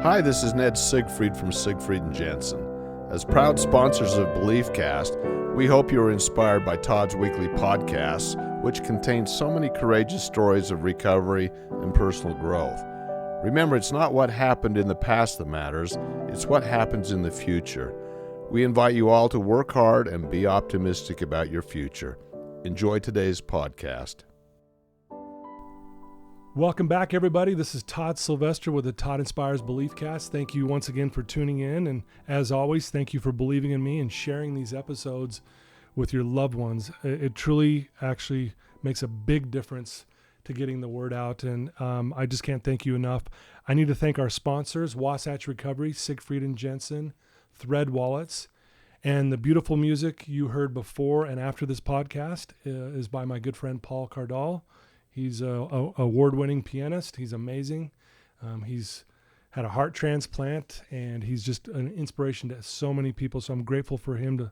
Hi, this is Ned Siegfried from Siegfried & Jensen. As proud sponsors of BeliefCast, we hope you are inspired by Todd's weekly podcasts, which contain so many courageous stories of recovery and personal growth. Remember, it's not what happened in the past that matters, it's what happens in the future. We invite you all to work hard and be optimistic about your future. Enjoy today's podcast. Welcome back, everybody. This is Todd Sylvester with the Todd Inspires BeliefCast. Thank you once again for tuning in. And as always, thank you for believing in me and sharing these episodes with your loved ones. It truly actually makes a big difference to getting the word out. And I just can't thank you enough. I need to thank our sponsors, Wasatch Recovery, Siegfried & Jensen, Thread Wallets. And the beautiful music you heard before and after this podcast is by my good friend, Paul Cardall. He's a award-winning pianist. He's amazing. He's had a heart transplant, and he's just an inspiration to so many people. So I'm grateful for him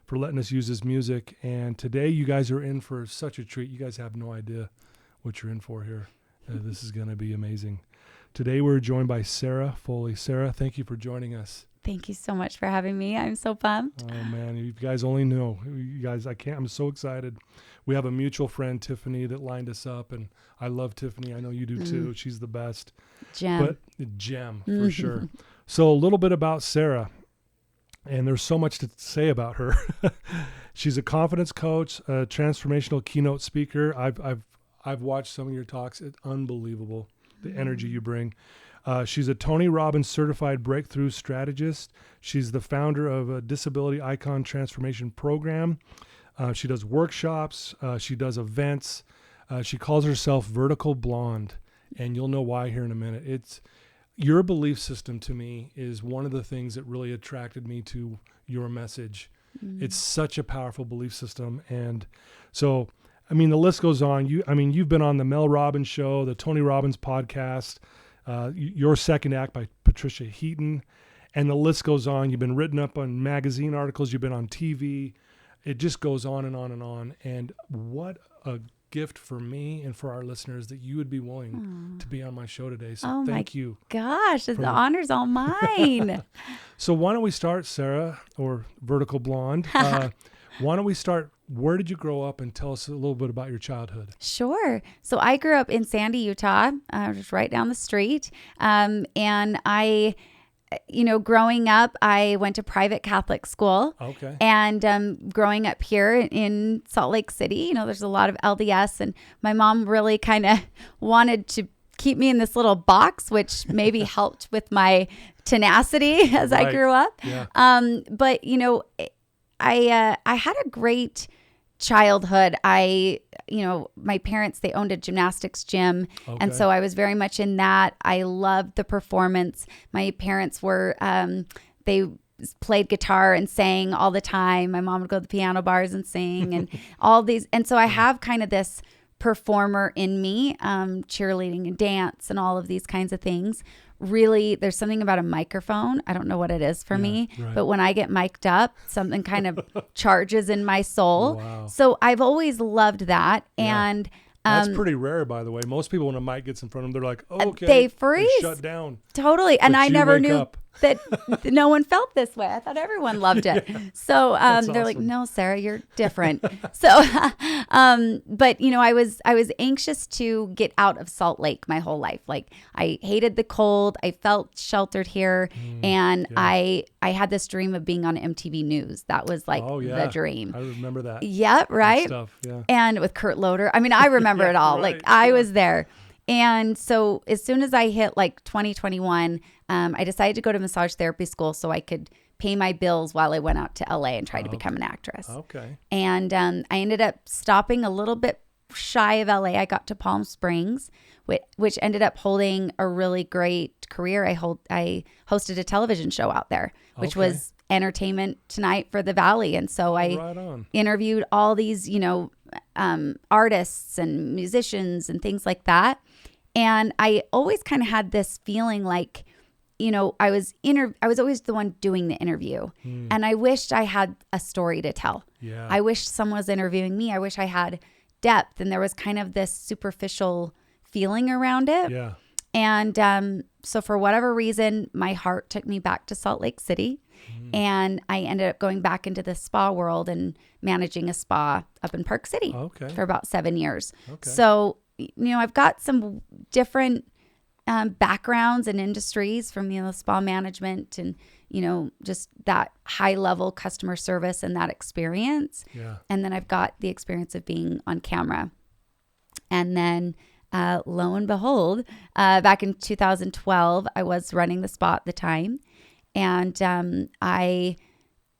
for letting us use his music. And today, you guys are in for such a treat. You guys have no idea what you're in for here. This is going to be amazing. Today, we're joined by Sarah Foley. Sarah, thank you for joining us. Thank you so much for having me. I'm so pumped. Oh man, you guys only know. You guys, I'm so excited. We have a mutual friend, Tiffany, that lined us up, and I love Tiffany. I know you do too. She's the best. Gem. Gem, for sure. So a little bit about Sarah, and there's so much to say about her. She's a confidence coach, a transformational keynote speaker. I've watched some of your talks. It's unbelievable, the energy you bring. She's a Tony Robbins certified breakthrough strategist. She's the founder of a Disability Icon Transformation Program. She does workshops. She does events. She calls herself Vertical Blonde, and you'll know why here in a minute. It's your belief system to me is one of the things that really attracted me to your message. It's such a powerful belief system, and so I mean the list goes on. You've been on the Mel Robbins show, the Tony Robbins podcast. Your Second Act by Patricia Heaton, and the list goes on. You've been written up on magazine articles. You've been on TV. It just goes on and on and on. And what a gift for me and for our listeners that you would be willing to be on my show today. So thank you. Gosh, the honor's all mine. So why don't we start, Sarah, or Vertical Blonde? Why don't we start? Where did you grow up, and tell us a little bit about your childhood? Sure. So I grew up in Sandy, Utah, just right down the street. And I, growing up, I went to private Catholic school. Okay. And growing up here in Salt Lake City, there's a lot of LDS, and my mom really kind of wanted to keep me in this little box, which maybe helped with my tenacity as I grew up. Yeah. But I had a great childhood. My parents, they owned a gymnastics gym. Okay. And so I was very much in that. I loved the performance. My parents were, they played guitar and sang all the time. My mom would go to the piano bars and sing and all these. And so I have kind of this performer in me, cheerleading and dance and all of these kinds of things. Really, there's something about a microphone. I don't know what it is for me, right. But when I get mic'd up, something kind of charges in my soul. Wow. So I've always loved that. Yeah. And that's pretty rare, by the way. Most people, when a mic gets in front of them, they're like, oh, okay. They freeze. They shut down. Totally. And But I you never wake knew up. that no one felt this way. I thought everyone loved it. Yeah. So they're like, awesome. no, Sarah, you're different. So, but I was anxious to get out of Salt Lake my whole life. Like I hated the cold. I felt sheltered here. And I had this dream of being on MTV News. That was like the dream. I remember that. Yeah. Right. Stuff. Yeah. And with Kurt Loder. I mean, I remember it all. Right. Like I was there. And so as soon as I hit like 2021, I decided to go to massage therapy school so I could pay my bills while I went out to LA and tried to become an actress. Okay. And I ended up stopping a little bit shy of LA. I got to Palm Springs, which ended up holding a really great career. I hosted a television show out there, which was Entertainment Tonight for the Valley. And so I interviewed all these, artists and musicians and things like that. And I always kind of had this feeling like, I was always the one doing the interview. And I wished I had a story to tell. Yeah. I wish someone was interviewing me. I wish I had depth. And there was kind of this superficial feeling around it. Yeah. And so for whatever reason, my heart took me back to Salt Lake City. And I ended up going back into the spa world and managing a spa up in Park City for about 7 years. So, I've got some different backgrounds and industries from, spa management and, just that high level customer service and that experience. Yeah. And then I've got the experience of being on camera. And then lo and behold, back in 2012, I was running the spa at the time. And I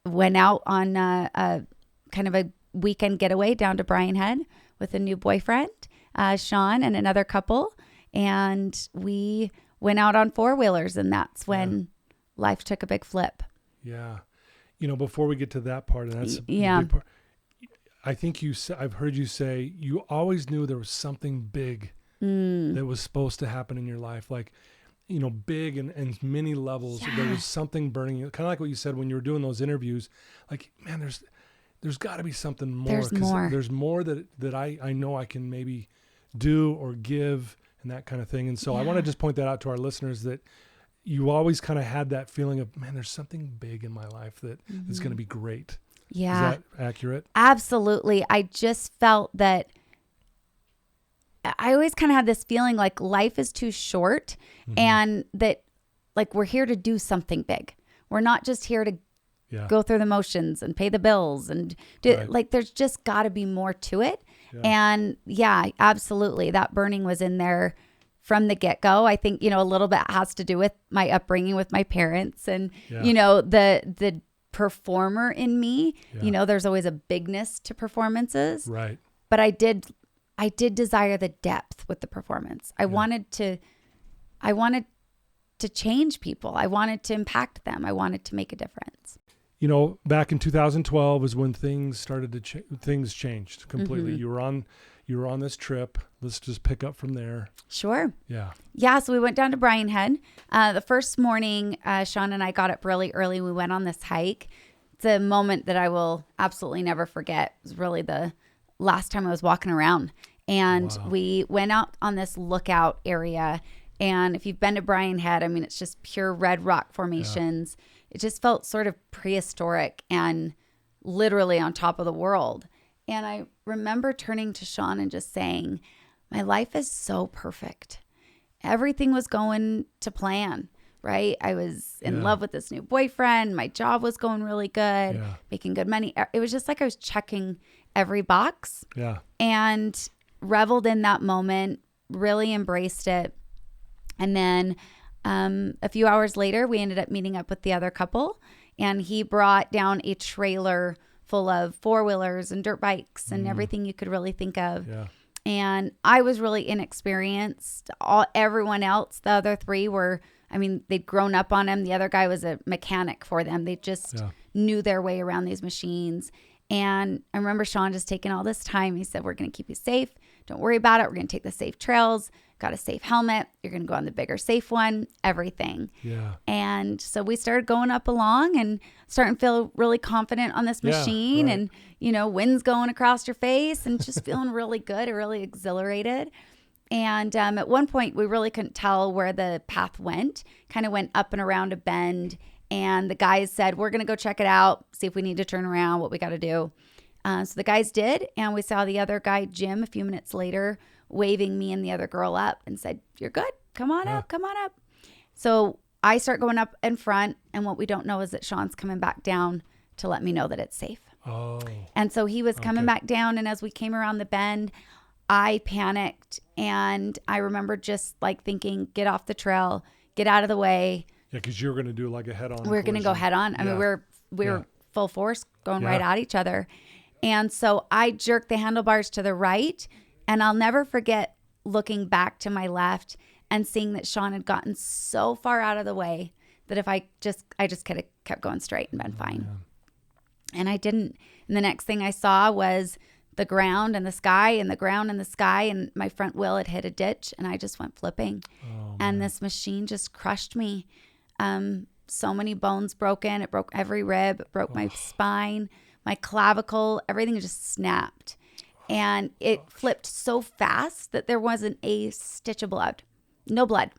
went out on a kind of a weekend getaway down to Bryan Head with a new boyfriend, Sean, and another couple. And we went out on four-wheelers, and that's when life took a big flip. Yeah. Before we get to that part, and that's a big part, I think I've heard you say you always knew there was something big that was supposed to happen in your life. Like, big and many levels. Yeah. There was something burning you. Kind of like what you said when you were doing those interviews. Like, man, there's got to be something more. There's more that I know I can maybe do or give and that kind of thing. And so I want to just point that out to our listeners, that you always kind of had that feeling of, man, there's something big in my life that's going to be great. Yeah. Is that accurate? Absolutely. I just felt that I always kind of had this feeling like life is too short and that like we're here to do something big. We're not just here to go through the motions and pay the bills and do like there's just got to be more to it. Yeah. And absolutely. That burning was in there from the get-go. I think, a little bit has to do with my upbringing with my parents and, the performer in me, there's always a bigness to performances. Right. But I did desire the depth with the performance. I wanted to change people. I wanted to impact them. I wanted to make a difference. Back in 2012 is when things started to things changed completely. You were on this trip. Let's just pick up from there. Sure. Yeah. Yeah. So we went down to Bryan Head. The first morning, Sean and I got up really early. We went on this hike. It's a moment that I will absolutely never forget. It was really the last time I was walking around. And we went out on this lookout area. And if you've been to Bryan Head, I mean, it's just pure red rock formations. Yeah. It just felt sort of prehistoric and literally on top of the world. And I remember turning to Sean and just saying, my life is so perfect. Everything was going to plan, right? I was in love with this new boyfriend. My job was going really good, making good money. It was just like I was checking every box and reveled in that moment, really embraced it. And then a few hours later, we ended up meeting up with the other couple, and he brought down a trailer full of four-wheelers and dirt bikes and everything you could really think of. Yeah. And I was really inexperienced. Everyone else, the other three they'd grown up on him. The other guy was a mechanic for them. They just knew their way around these machines. And I remember Sean just taking all this time. He said, we're going to keep you safe. Don't worry about it. We're going to take the safe trails. Got a safe helmet. You're going to go on the bigger safe one, everything. Yeah. And so we started going up along and starting to feel really confident on this machine and, wind's going across your face and just feeling really good, really exhilarated. And at one point we really couldn't tell where the path went, kind of went up and around a bend. And the guys said, we're going to go check it out, see if we need to turn around, what we got to do. So the guys did. And we saw the other guy, Jim, a few minutes later, waving me and the other girl up and said, you're good. Come on up. Come on up. So I start going up in front. And what we don't know is that Sean's coming back down to let me know that it's safe. Oh. And so he was coming back down. And as we came around the bend, I panicked. And I remember just like thinking, get off the trail, get out of the way. Yeah, because you were going to do like a head-on. We're going to go head-on. I mean, we were full force going right at each other. And so I jerked the handlebars to the right. And I'll never forget looking back to my left and seeing that Sean had gotten so far out of the way that if I just could have kept going straight and been fine. Yeah. And I didn't. And the next thing I saw was the ground and the sky and the ground and the sky. And my front wheel had hit a ditch and I just went flipping. And this machine just crushed me. So many bones broken. It broke every rib. It broke my spine, my clavicle. Everything just snapped. And it flipped so fast that there wasn't a stitch of blood. No blood.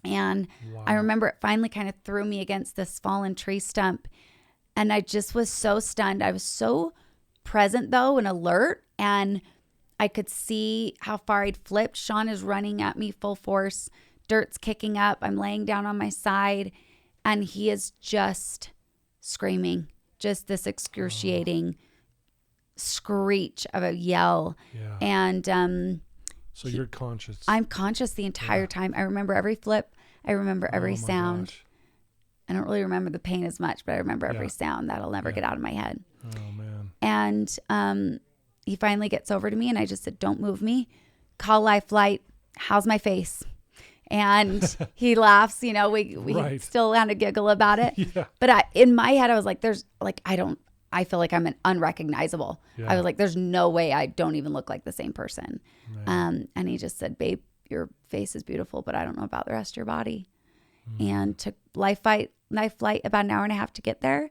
And I remember it finally kind of threw me against this fallen tree stump. And I just was so stunned. I was so present though and alert. And I could see how far I'd flipped. Sean is running at me full force. Dirt's kicking up. I'm laying down on my side. And he is just screaming. Just this excruciating screech of a yell. Yeah. And so you're conscious. I'm conscious the entire time. I remember every flip. I remember every sound. Gosh. I don't really remember the pain as much, but I remember every sound. That'll never get out of my head. Oh, man. And he finally gets over to me, and I just said, don't move me. Call Life Flight. How's my face? And he laughs. You know, we still kind of giggle about it. Yeah. But in my head, I was like, I feel like I'm unrecognizable. Yeah. I was like, there's no way I don't even look like the same person. And he just said, babe, your face is beautiful, but I don't know about the rest of your body. And took Life Flight about an hour and a half to get there.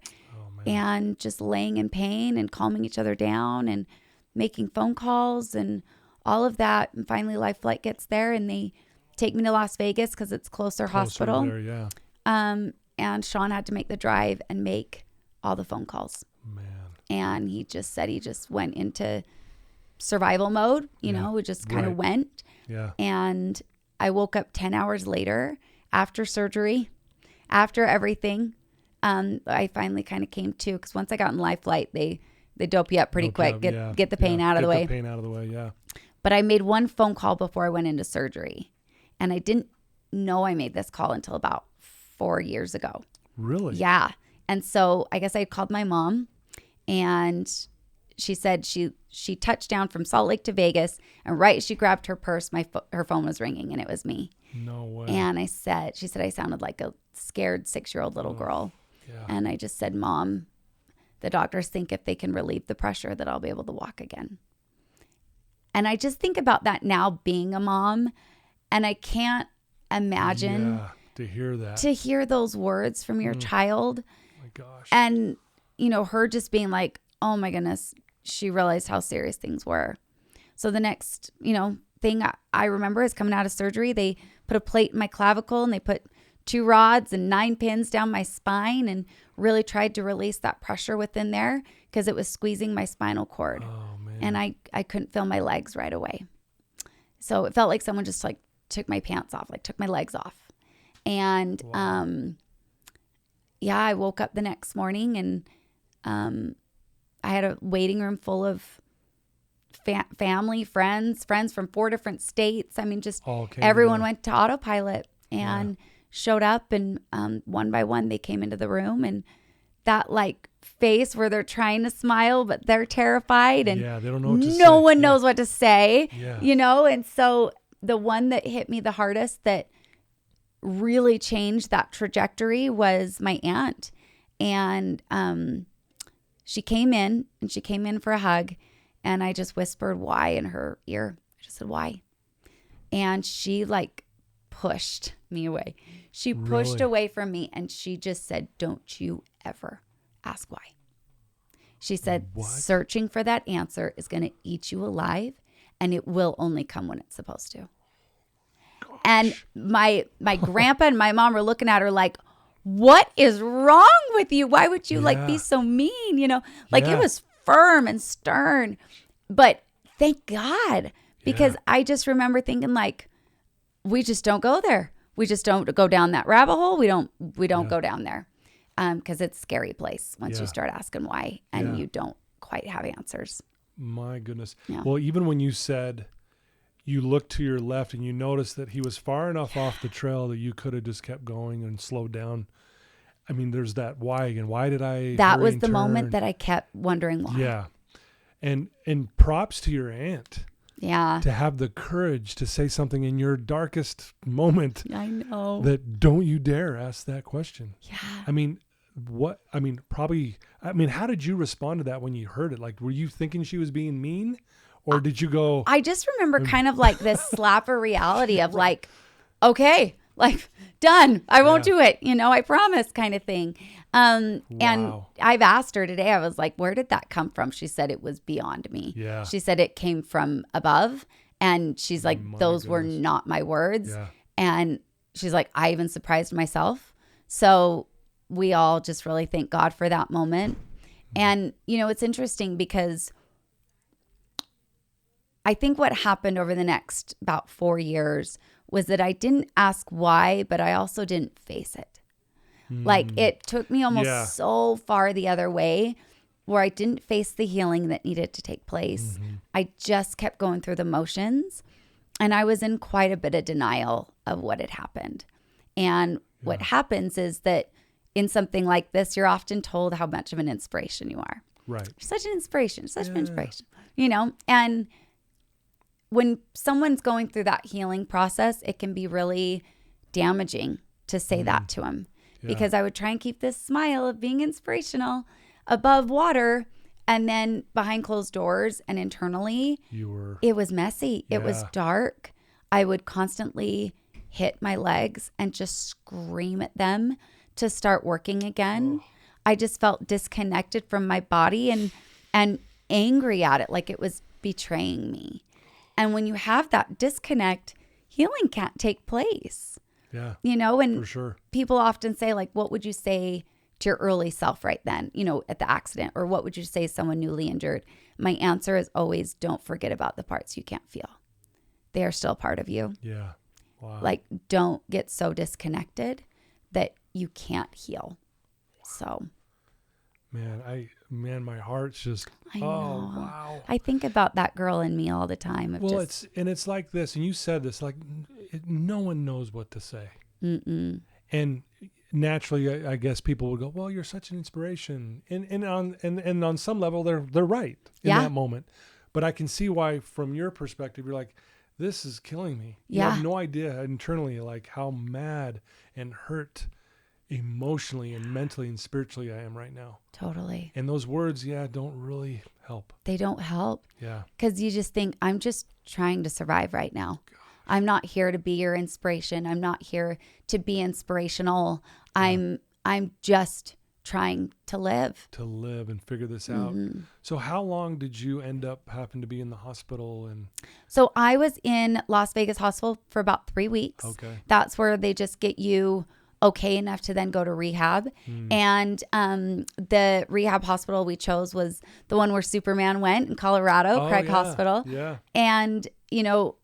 And just laying in pain and calming each other down and making phone calls and all of that. And finally Life Flight gets there and they take me to Las Vegas because it's closer hospital. There, yeah. And Sean had to make the drive and make all the phone calls. Man. And he just said he just went into survival mode, you know, it just kind of went. Yeah. And I woke up 10 hours later after surgery, after everything. I finally kind of came to, because once I got in Life Flight, they dope you up pretty quick, get the pain out of the way. Get the pain out of the way, yeah. But I made one phone call before I went into surgery. And I didn't know I made this call until about 4 years ago. Really? Yeah. And so I guess I called my mom, and she said she touched down from Salt Lake to Vegas, and right as she grabbed her purse, her phone was ringing, and it was me. No way. And she said I sounded like a scared 6-year-old little girl. Yeah. And I just said, Mom, the doctors think if they can relieve the pressure that I'll be able to walk again. And I just think about that now, being a mom, and I can't imagine to hear that. To hear those words from your child. Oh my gosh. And, you know, her just being like, oh my goodness, she realized how serious things were. So the next, thing I remember is coming out of surgery, they put a plate in my clavicle and they put 2 rods and 9 pins down my spine and really tried to release that pressure within there because it was squeezing my spinal cord. Oh, man. And I couldn't feel my legs right away. So it felt like someone just like took my pants off, like took my legs off. And, I woke up the next morning and, I had a waiting room full of family, friends from 4 different states. I mean, just everyone went to autopilot and showed up, and one by one they came into the room, and that like face where they're trying to smile but they're terrified, and they don't know what to say. No one knows what to say, Yeah. And so the one that hit me the hardest, that really changed that trajectory, was my aunt. And she came in for a hug, and I just whispered why in her ear. I just said, why? And she like pushed me away. She pushed away from me, and she just said, don't you ever ask why. She said, searching for that answer is going to eat you alive, and it will only come when it's supposed to. Gosh. And my grandpa and my mom were looking at her like, what is wrong with you? Why would you like be so mean? It was firm and stern, but thank God, because I just remember thinking like, we just don't go there. We just don't go down that rabbit hole. We don't go down there. Cause it's a scary place once you start asking why, and you don't quite have answers. My goodness. Yeah. Well, even when you said you looked to your left and you noticed that he was far enough off the trail that you could have just kept going and slowed down. I mean, there's that why again. Why did I? That was the moment that I kept wondering why. Yeah. And props to your aunt. Yeah. To have the courage to say something in your darkest moment. I know. That don't you dare ask that question. Yeah. I mean, how did you respond to that when you heard it? Like, were you thinking she was being mean? Or did you go? I just remember kind of like this slap of reality of like, okay, like done. I won't do it. I promise, kind of thing. And I've asked her today, I was like, where did that come from? She said it was beyond me. Yeah. She said it came from above. And she's like, those were not my words. Yeah. And she's like, I even surprised myself. So we all just really thank God for that moment. And, you know, it's interesting because I think what happened over the next about 4 years was that I didn't ask why, but I also didn't face it. Like it took me almost so far the other way where I didn't face the healing that needed to take place. I just kept going through the motions, and I was in quite a bit of denial of what had happened. And what happens is that in something like this, you're often told how much of an inspiration you are. Right. You're such an inspiration, such an inspiration, you know? And when someone's going through that healing process, it can be really damaging to say that to them. Because I would try and keep this smile of being inspirational above water, and then behind closed doors and internally, it was messy. It was dark. I would constantly hit my legs and just scream at them to start working again. I just felt disconnected from my body and angry at it, like it was betraying me. And when you have that disconnect, healing can't take place. Yeah. You know, and for sure. People often say, like, what would you say to your early self right then, you know, at the accident? Or what would you say to someone newly injured? My answer is always, don't forget about the parts you can't feel. They are still part of you. Yeah. Wow. Like, don't get so disconnected that you can't heal. So. Man, my heart's just, I know. Wow. I think about that girl in me all the time. It's like this, and you said this, like no one knows what to say. And naturally, I guess people would go, well, you're such an inspiration. And on some level, they're right in that moment. But I can see why, from your perspective, you're like, this is killing me. You have no idea internally, like how mad and hurt emotionally and mentally and spiritually I am right now. Totally. And those words, don't really help. They don't help. Yeah. Because you just think, I'm just trying to survive right now. Gosh. I'm not here to be your inspiration. I'm not here to be inspirational. I'm just trying to live. To live and figure this out. So how long did you end up having to be in the hospital? So I was in Las Vegas hospital for about 3 weeks. Okay. That's where they just get you okay enough to then go to rehab. And the rehab hospital we chose was the one where Superman went in Colorado, Craig Hospital. Yeah. And, you know,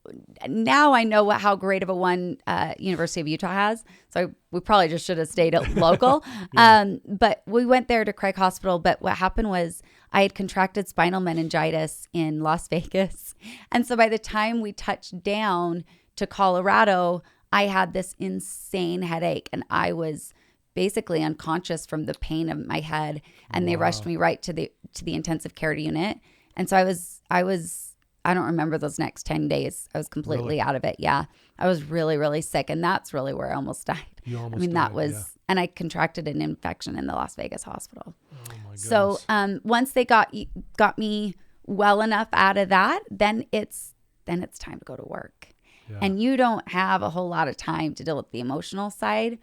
now I know how great of a one University of Utah has. So we probably just should have stayed local. But we went there to Craig Hospital. But what happened was I had contracted spinal meningitis in Las Vegas. And so by the time we touched down to Colorado, I had this insane headache, and I was basically unconscious from the pain of my head. And they rushed me right to the intensive care unit. And so I don't remember those next 10 days. I was completely out of it. Yeah. I was really, really sick. And that's really where I almost died. You almost died, that was, and I contracted an infection in the Las Vegas hospital. Oh my goodness. So once they got me well enough out of that, then it's time to go to work. Yeah. And you don't have a whole lot of time to deal with the emotional side.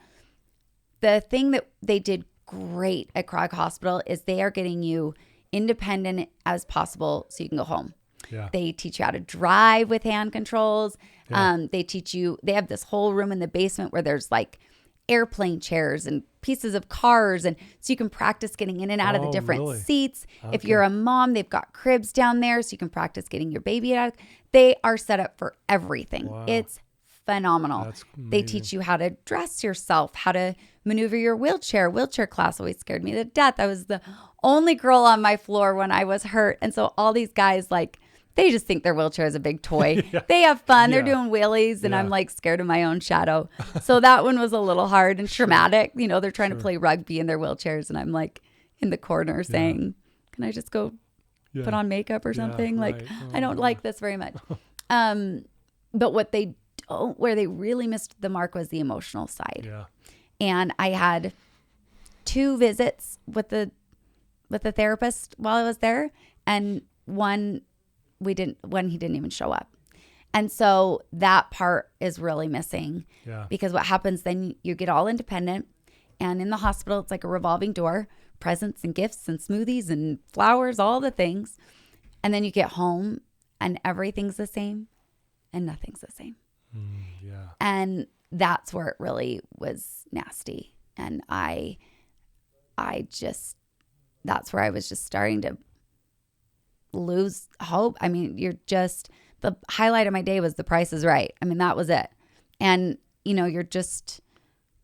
The thing that they did great at Craig Hospital is they are getting you independent as possible so you can go home. Yeah. They teach you how to drive with hand controls. Yeah. They have this whole room in the basement where there's like airplane chairs and pieces of cars, and so you can practice getting in and out of the different seats. Okay. If you're a mom, they've got cribs down there so you can practice getting your baby out. They are set up for everything. Wow. It's phenomenal. They teach you how to dress yourself, how to maneuver your wheelchair. Wheelchair class always scared me to death. I was the only girl on my floor when I was hurt, and so all these guys, like, they just think their wheelchair is a big toy. They have fun. They're doing wheelies, and I'm like scared of my own shadow. So that one was a little hard and traumatic. You know, they're trying to play rugby in their wheelchairs, and I'm like in the corner saying, can I just go put on makeup or something? Like, I don't like this very much. But where they really missed the mark was the emotional side. Yeah. And I had 2 visits with the therapist while I was there, and one he didn't even show up. And so that part is really missing. Yeah. Because what happens then, you get all independent, and in the hospital, it's like a revolving door, presents and gifts and smoothies and flowers, all the things. And then you get home and everything's the same and nothing's the same. Yeah. And that's where it really was nasty. And I just, that's where I was just starting to lose hope. I mean, the highlight of my day was The Price is Right. I mean, that was it. And, you're just,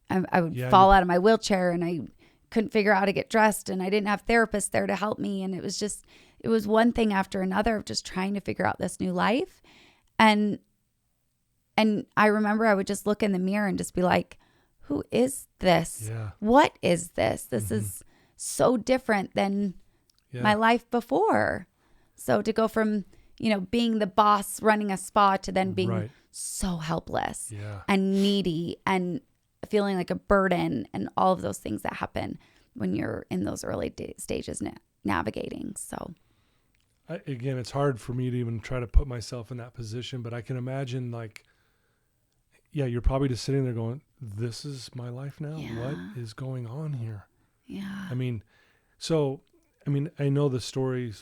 I would fall out of my wheelchair, and I couldn't figure out how to get dressed, and I didn't have therapists there to help me. And it was one thing after another of just trying to figure out this new life. And I remember I would just look in the mirror and just be like, who is this? Yeah. What is this? This is so different than my life before. So to go from, being the boss running a spa to then being so helpless and needy and feeling like a burden and all of those things that happen when you're in those early stages navigating. So again, it's hard for me to even try to put myself in that position, but I can imagine you're probably just sitting there going, this is my life now. Yeah. What is going on here? Yeah. I know the story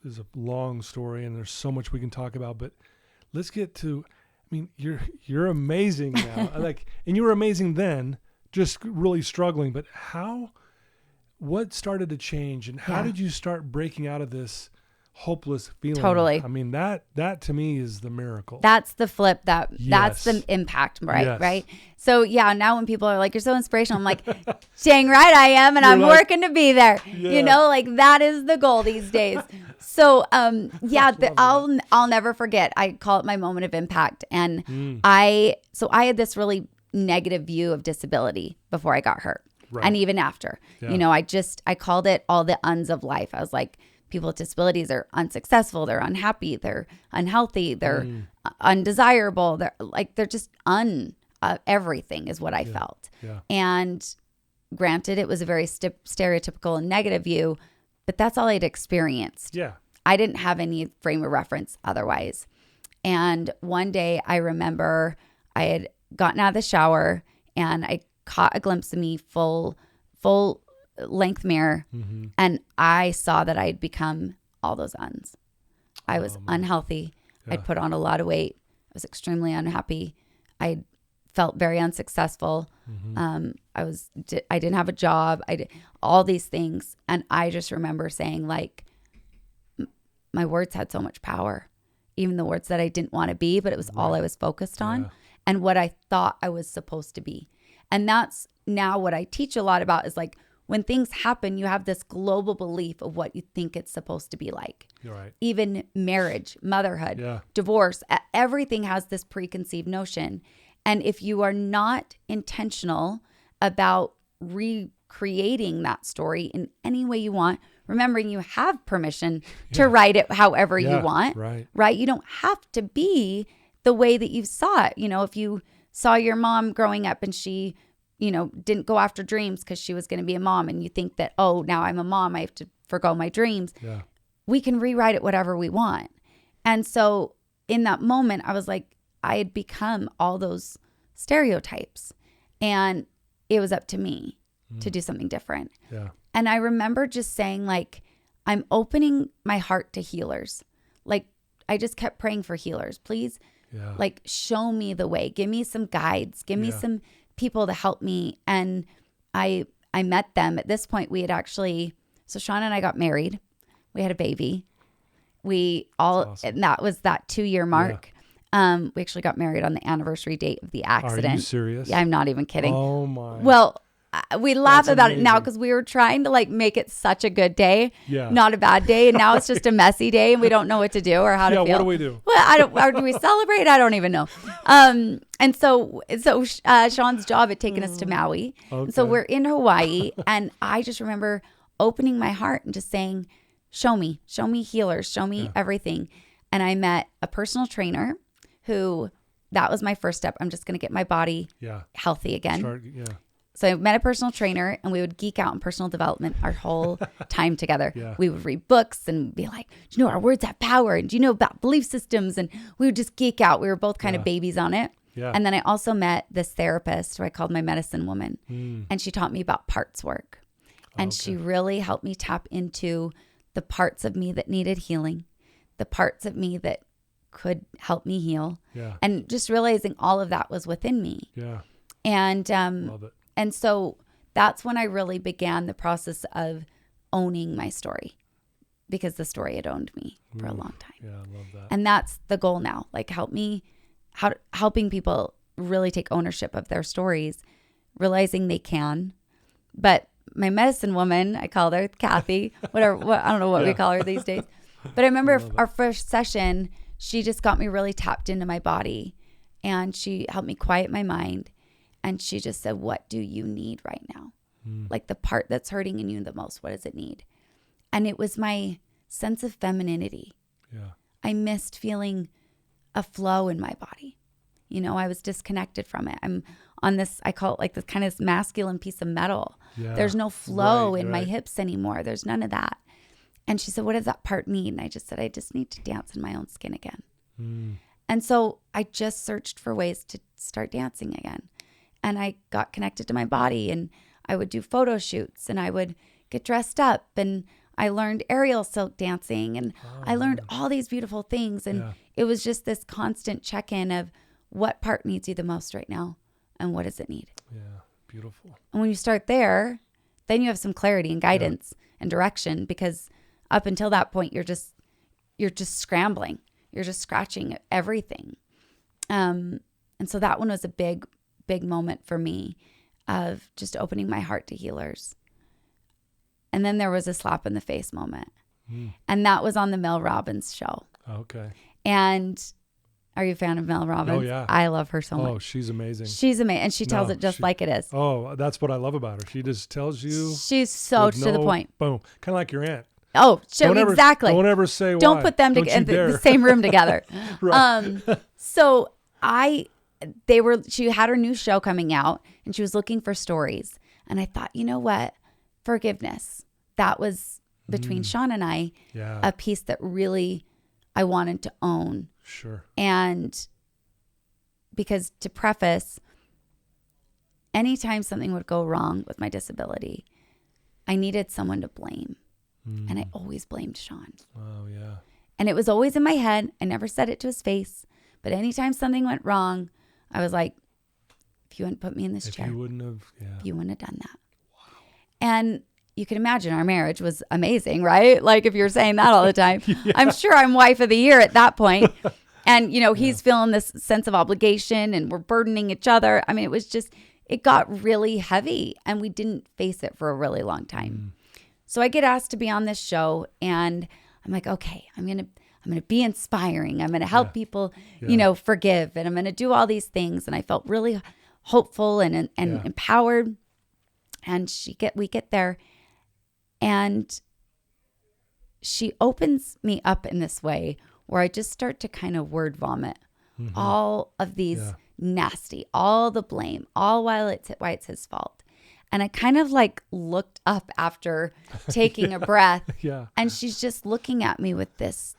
is a long story and there's so much we can talk about, but let's get to, you're amazing now. And you were amazing then, just really struggling, but what started to change, and how did you start breaking out of this hopeless feeling? Totally. That to me is the miracle. That's the flip. That's the impact, right? Yes. Right. So now when people are like, "You're so inspirational," I'm like, "Dang right I am," and I'm working to be there. Yeah. That is the goal these days. So I'll never forget. I call it my moment of impact, and I had this really negative view of disability before I got hurt, and even after. Yeah. I called it all the uns of life. I was like, people with disabilities are unsuccessful, they're unhappy, they're unhealthy, they're undesirable, they're just everything is what I felt. Yeah. And granted, it was a very stereotypical and negative view, but that's all I'd experienced. Yeah. I didn't have any frame of reference otherwise. And one day I remember I had gotten out of the shower and I caught a glimpse of me full length mirror, and I saw that I had become all those uns. I was unhealthy. Yeah. I'd put on a lot of weight. I was extremely unhappy. I felt very unsuccessful. I didn't have a job. I did all these things, and I just remember saying, my words had so much power, even the words that I didn't want to be, but it was all I was focused on, and what I thought I was supposed to be. And that's now what I teach a lot about is when things happen, you have this global belief of what you think it's supposed to be like. You're right. Even marriage, motherhood, divorce, everything has this preconceived notion. And if you are not intentional about recreating that story in any way you want, remembering you have permission to write it however you want, right? You don't have to be the way that you saw it. If you saw your mom growing up and she didn't go after dreams because she was going to be a mom, and you think that, oh, now I'm a mom, I have to forgo my dreams. Yeah. We can rewrite it whatever we want. And so in that moment, I was like, I had become all those stereotypes, and it was up to me to do something different. Yeah. And I remember just saying, I'm opening my heart to healers. I just kept praying for healers. Please, show me the way. Give me some guides. Give me some people to help me. And I met them. At this point, we had so Sean and I got married. We had a baby. We all, awesome. And that was that 2-year mark. Yeah. We actually got married on the anniversary date of the accident. Are you serious? Yeah, I'm not even kidding. Oh my. Well, we laugh about it now because we were trying to make it such a good day, not a bad day, and now it's just a messy day, and we don't know what to do or how to feel. What do we do? Well, or do we celebrate? I don't even know. And so Sean's job had taken us to Maui, and so we're in Hawaii, and I just remember opening my heart and just saying, "Show me healers, show me everything." And I met a personal trainer who, that was my first step. I'm just going to get my body healthy again. So I met a personal trainer, and we would geek out on personal development our whole time together. We would read books and be like, do you know our words have power? And do you know about belief systems? And we would just geek out. We were both kind of babies on it. And then I also met this therapist who I called my medicine woman. And she taught me about parts work. And she really helped me tap into the parts of me that needed healing, the parts of me that could help me heal. Yeah. And just realizing all of that was within me. Yeah. And Love it. and so that's when I really began the process of owning my story, because the story had owned me for a long time. Yeah, I love that. And that's the goal now. Like helping people really take ownership of their stories, realizing they can. But my medicine woman, I called her Kathy, whatever, I don't know what we call her these days. But I remember our first session, she just got me really tapped into my body, and she helped me quiet my mind. And she just said, what do you need right now? Like the part that's hurting in you the most, what does it need? And it was my sense of femininity. Yeah. I missed feeling a flow in my body. You know, I was disconnected from it. I'm on this, I call it like this kind of masculine piece of metal. Yeah. There's no flow Right, in my right. hips anymore. There's none of that. And she said, what does that part need? And I just said, I just need to dance in my own skin again. And so I just searched for ways to start dancing again. And I got connected to my body, and I would do photo shoots, and I would get dressed up, and I learned aerial silk dancing, and I learned all these beautiful things. And it was just this constant check-in of what part needs you the most right now and what does it need? Yeah. Beautiful. And when you start there, then you have some clarity and guidance and direction, because up until that point, you're just scrambling. You're just scratching at everything. And so that one was a big, big moment for me of just opening my heart to healers. And then there was a slap in the face moment. And that was on the Mel Robbins show. Okay. And are you a fan of Mel Robbins? Oh, yeah. I love her so much. Oh, she's amazing. She's amazing. And she tells it just like it is. Oh, that's what I love about her. She just tells you. She's so with to the point. Boom. Kind of like your aunt. Oh, Exactly. exactly. Don't ever say why. Don't put them in the same room together. Right. So she had her new show coming out, and she was looking for stories. And I thought, you know what? Forgiveness. That was between Sean and I, a piece that really I wanted to own. Sure. And because, to preface, anytime something would go wrong with my disability, I needed someone to blame. And I always blamed Sean. Oh, yeah. And it was always in my head. I never said it to his face. But anytime something went wrong, I was like, if you hadn't put me in this chair, You wouldn't have, you wouldn't have done that. Wow. And you can imagine our marriage was amazing, right? Like if you're saying that all the time, I'm sure I'm wife of the year at that point. And, you know, he's feeling this sense of obligation, and we're burdening each other. I mean, it was just, it got really heavy, and we didn't face it for a really long time. So I get asked to be on this show, and I'm like, okay, I'm going to be inspiring. I'm going to help people, you know, forgive, and I'm going to do all these things. And I felt really hopeful and empowered. And we get there, and she opens me up in this way where I just start to kind of word vomit all of these nasty, all the blame, all why it's his fault. And I kind of like looked up after taking a breath, and she's just looking at me with this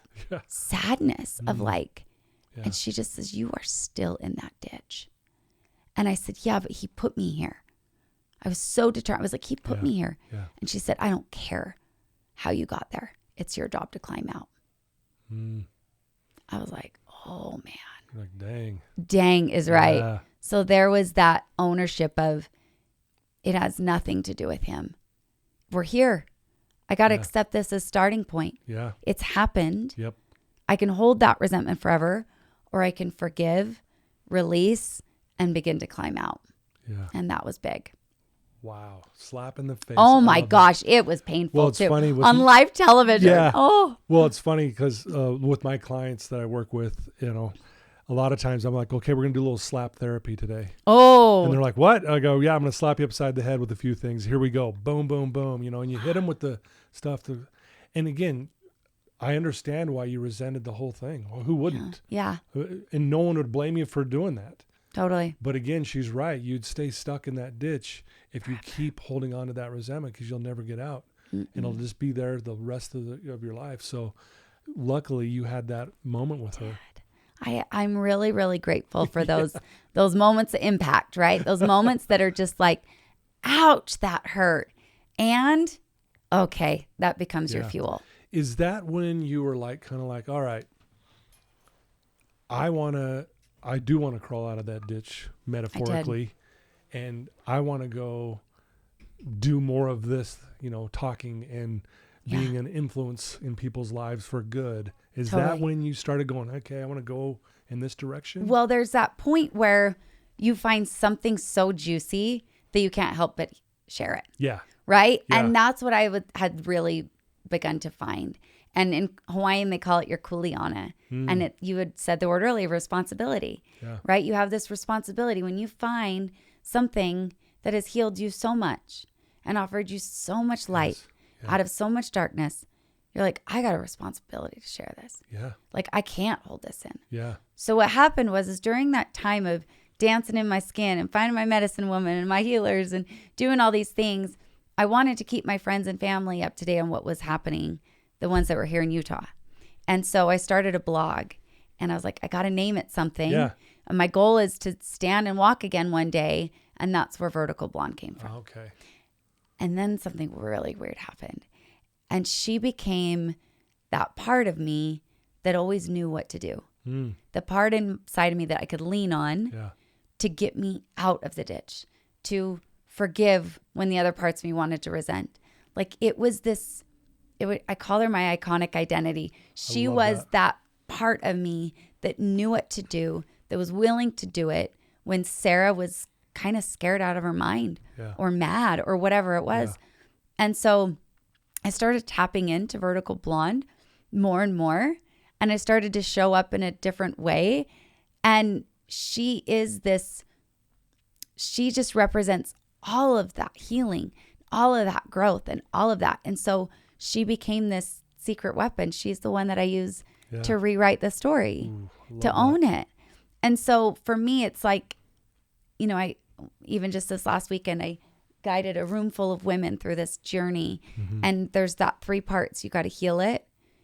sadness of like, and she just says, you are still in that ditch. And I said, yeah, but he put me here. I was so determined. I was like, he put me here. And she said, I don't care how you got there. It's your job to climb out. I was like, oh man. You're like, dang. Dang is right. Yeah. So there was that ownership of, it has nothing to do with him. We're here. I got to accept this as starting point. Yeah. It's happened. Yep. I can hold that resentment forever, or I can forgive, release, and begin to climb out. Yeah. And that was big. Wow. Slap in the face. Oh my gosh. It was painful Well, it's too. funny on live television. Yeah. Oh. Well, it's funny because with my clients that I work with, you know, a lot of times I'm like, okay, we're going to do a little slap therapy today. Oh. And they're like, what? I go, yeah, I'm going to slap you upside the head with a few things. Here we go. Boom, boom, boom. You know, and you hit them with the stuff. And again, I understand why you resented the whole thing. Well, who wouldn't? Yeah. And no one would blame you for doing that. Totally. But again, she's right. You'd stay stuck in that ditch if you keep holding on to that resentment, because you'll never get out. And it'll just be there the rest of your life. So luckily you had that moment with her. I'm really, really grateful for those moments of impact, right? Those moments that are just like, ouch, that hurt. And okay, that becomes your fuel. Is that when you were like, kind of like, all right, I do want to crawl out of that ditch metaphorically, and I want to go do more of this, talking and being an influence in people's lives for good. Is that when you started going, okay, I want to go in this direction? Well, there's that point where you find something so juicy that you can't help but share it. Yeah. Right? Yeah. And that's what I had really begun to find. And in Hawaiian, they call it your kuleana. And you had said the word earlier, responsibility, right? You have this responsibility when you find something that has healed you so much and offered you so much light out of so much darkness. You're like, I got a responsibility to share this. Yeah. Like, I can't hold this in. Yeah. So what happened is during that time of dancing in my skin and finding my medicine woman and my healers and doing all these things, I wanted to keep my friends and family up to date on what was happening, the ones that were here in Utah. And so I started a blog and I was like, I got to name it something. Yeah. And my goal is to stand and walk again one day. And that's where Vertical Blonde came from. Okay. And then something really weird happened. And she became that part of me that always knew what to do. The part inside of me that I could lean on to get me out of the ditch, to forgive when the other parts of me wanted to resent. Like it was this, I call her my iconic identity. She was that part of me that knew what to do, that was willing to do it when Sarah was kind of scared out of her mind or mad or whatever it was. And so I started tapping into Vertical Blonde more and more. And I started to show up in a different way. And she just represents all of that healing, all of that growth and all of that. And so she became this secret weapon. She's the one that I use to rewrite the story, to own it. And so for me, it's like, I even just this last weekend, I guided a room full of women through this journey. And there's that 3 parts. You got to heal it.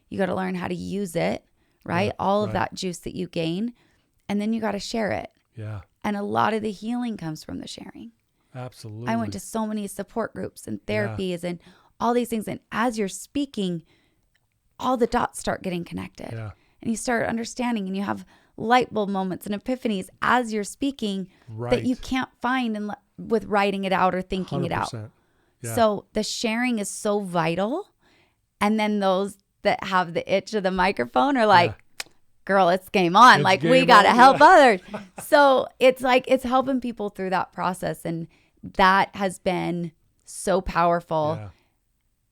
You got to learn how to use it, right? All of that juice that you gain. And then you got to share it. Yeah. And a lot of the healing comes from the sharing. Absolutely. I went to so many support groups and therapies and all these things. And as you're speaking, all the dots start getting connected. Yeah. And you start understanding and you have light bulb moments and epiphanies as you're speaking that you can't find with writing it out or thinking 100%. it out. Yeah. So the sharing is so vital. And then those that have the itch of the microphone are like, girl, it's game on. It's like game we got to on, help others. So it's like, it's helping people through that process. And that has been so powerful. Yeah.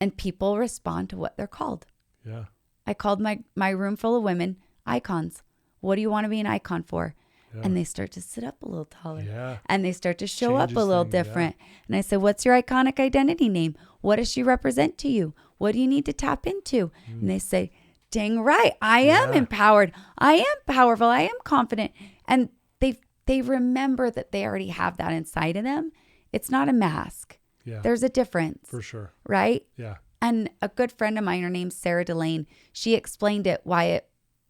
And people respond to what they're called. Yeah. I called my room full of women icons. What do you want to be an icon for? Yeah. And they start to sit up a little taller. Yeah. And they start to show up a little different. Yeah. And I said, what's your iconic identity name? What does she represent to you? What do you need to tap into? And they say, dang right, I am empowered. I am powerful. I am confident. And they remember that they already have that inside of them. It's not a mask. Yeah. There's a difference. For sure. Right? Yeah. And a good friend of mine, her name's Sarah Delane, she explained why it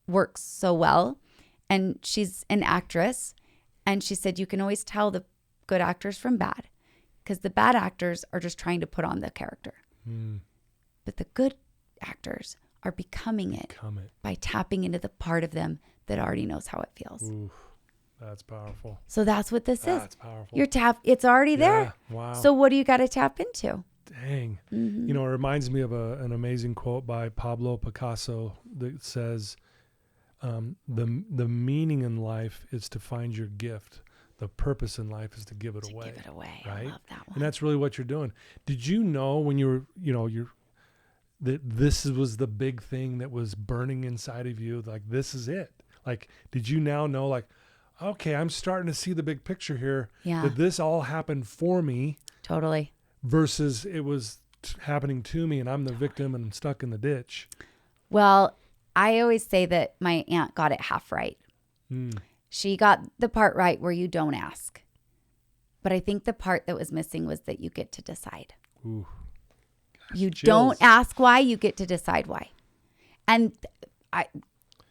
works so well. And she's an actress. And she said, you can always tell the good actors from bad because the bad actors are just trying to put on the character. But the good actors are becoming it by tapping into the part of them that already knows how it feels. Oof, that's powerful. So that's what this is. That's powerful. It's already there. Wow. So what do you got to tap into? Dang. It reminds me of an amazing quote by Pablo Picasso that says, the meaning in life is to find your gift. The purpose in life is to give it away. Give it away. Right? I love that one. And that's really what you're doing. Did you know when you were, that this was the big thing that was burning inside of you? Like, this is it. Like, did you now know, like, okay, I'm starting to see the big picture here. Yeah. That this all happened for me. Totally. Versus it was happening to me and I'm the victim and I'm stuck in the ditch. Well, I always say that my aunt got it half right. She got the part right where you don't ask. But I think the part that was missing was that you get to decide. Ooh. You don't ask why, you get to decide why. And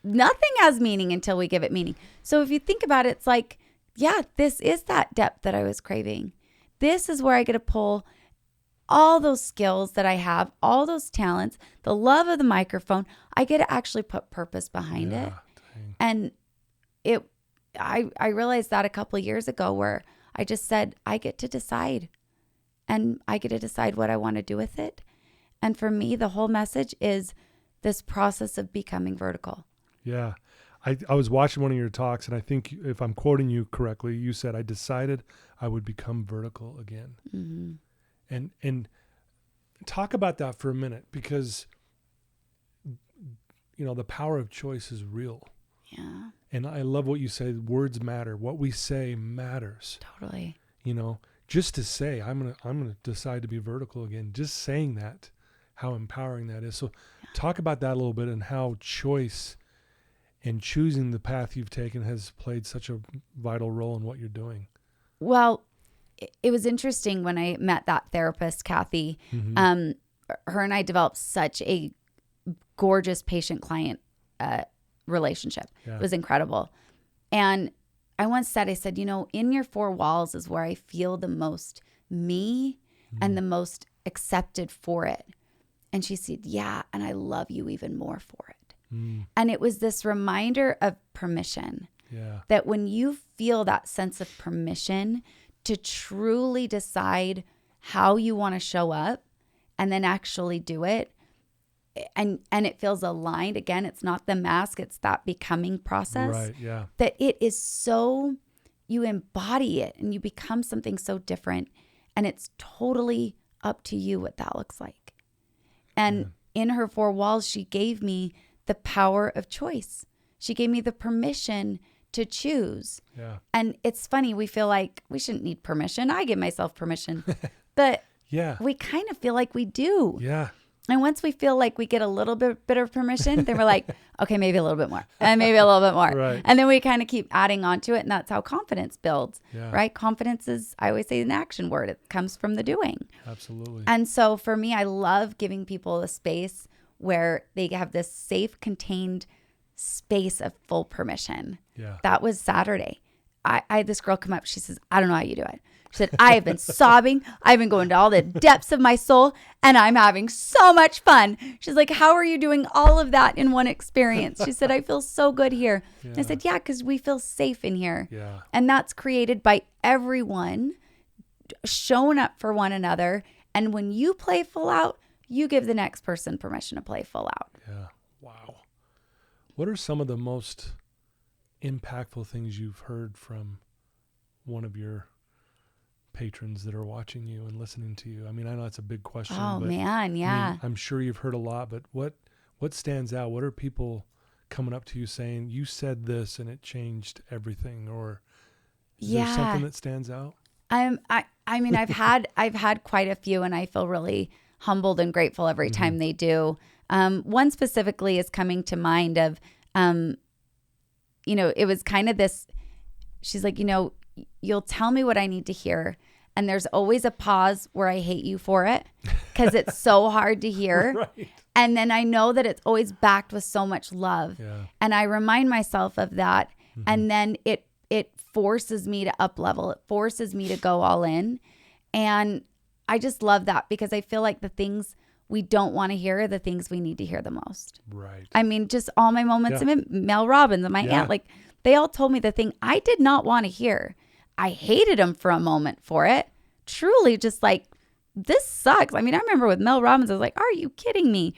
nothing has meaning until we give it meaning. So if you think about it, it's like, yeah, this is that depth that I was craving. This is where I get to pull all those skills that I have, all those talents, the love of the microphone. I get to actually put purpose behind it. Dang. And I realized that a couple of years ago, where I just said, I get to decide, and I get to decide what I want to do with it. And for me, the whole message is this process of becoming vertical. Yeah. I was watching one of your talks, and I think, if I'm quoting you correctly, you said, I decided I would become vertical again. Mm-hmm. And talk about that for a minute, because, you know, the power of choice is real. Yeah. And I love what you said. Words matter. What we say matters. Totally. You know, just to say, I'm gonna decide to be vertical again. Just saying that, how empowering that is. So talk about that a little bit, and how choice and choosing the path you've taken has played such a vital role in what you're doing. Well, it was interesting when I met that therapist, Kathy. Mm-hmm. Her and I developed such a gorgeous patient-client relationship. Yeah. It was incredible. And I once said, I said, you know, in your four walls is where I feel the most me and the most accepted for it. And she said, yeah, and I love you even more for it. And it was this reminder of permission. Yeah. That when you feel that sense of permission to truly decide how you want to show up and then actually do it, and it feels aligned. Again, it's not the mask, it's that becoming process. Right, yeah. That it is so, you embody it and you become something so different, and it's totally up to you what that looks like. And in her four walls, she gave me the power of choice. She gave me the permission to choose. Yeah. And it's funny, we feel like we shouldn't need permission. I give myself permission, but we kind of feel like we do. Yeah. And once we feel like we get a little bit of permission, then we're like, okay, maybe a little bit more, and maybe a little bit more. Right. And then we kind of keep adding on to it. And that's how confidence builds, right? Confidence is, I always say, an action word. It comes from the doing. Absolutely. And so for me, I love giving people a space where they have this safe, contained space of full permission. Yeah. That was Saturday. I had this girl come up. She says, I don't know how you do it. She said, I have been sobbing. I've been going to all the depths of my soul, and I'm having so much fun. She's like, how are you doing all of that in one experience? She said, I feel so good here. Yeah. I said, yeah, because we feel safe in here. Yeah. And that's created by everyone showing up for one another. And when you play full out, you give the next person permission to play full out. Yeah. Wow. What are some of the most impactful things you've heard from one of your patrons that are watching you and listening to you? I mean, I know it's a big question. Oh, man, yeah. I mean, I'm sure you've heard a lot, but what stands out? What are people coming up to you saying, you said this and it changed everything? Or is there something that stands out? I mean, I've had quite a few, and I feel really humbled and grateful every time they do. One specifically is coming to mind of, you know, it was kind of this, she's like, you know, you'll tell me what I need to hear. And there's always a pause where I hate you for it because it's so hard to hear. Right. And then I know that it's always backed with so much love. Yeah. And I remind myself of that. And then it forces me to up level. It forces me to go all in. And I just love that, because I feel like the things we don't want to hear are the things we need to hear the most. Right. I mean, just all my moments, Mel Robbins and my aunt, like, they all told me the thing I did not want to hear. I hated them for a moment for it. Truly just like, this sucks. I mean, I remember with Mel Robbins, I was like, are you kidding me?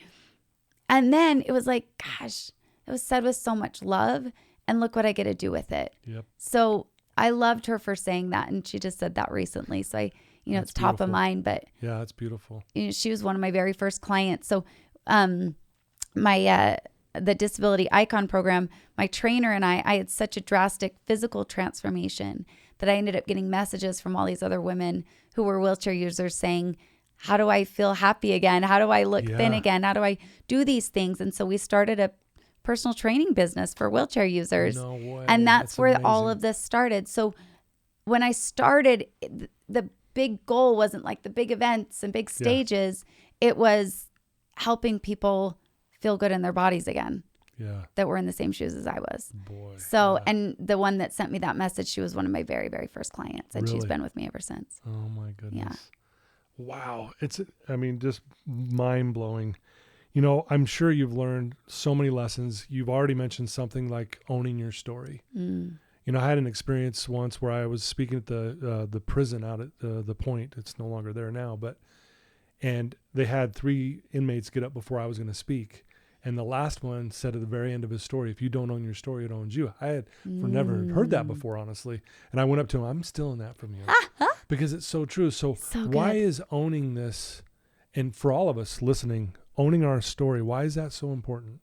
And then it was like, gosh, it was said with so much love, and look what I get to do with it. Yep. So I loved her for saying that. And she just said that recently. So it's top of mind, but yeah, that's beautiful. She was one of my very first clients. So, the Disability Icon program, my trainer and I had such a drastic physical transformation that I ended up getting messages from all these other women who were wheelchair users saying, how do I feel happy again? How do I look thin again? How do I do these things? And so we started a personal training business for wheelchair users. No way. And that's where amazing. All of this started. So when I started, the big goal wasn't like the big events and big stages. It was helping people feel good in their bodies again. Yeah. That were in the same shoes as I was. Boy. So, and the one that sent me that message, she was one of my very, very first clients, and she's been with me ever since. Oh my goodness. Yeah. Wow. It's, I mean, just mind blowing. I'm sure you've learned so many lessons. You've already mentioned something like owning your story. I had an experience once where I was speaking at the prison out at the Point. It's no longer there now, and they had 3 inmates get up before I was going to speak. And the last one said at the very end of his story, if you don't own your story, it owns you. I had never heard that before, honestly. And I went up to him, I'm stealing that from you because it's so true. So why is owning this, and for all of us listening, owning our story, why is that so important?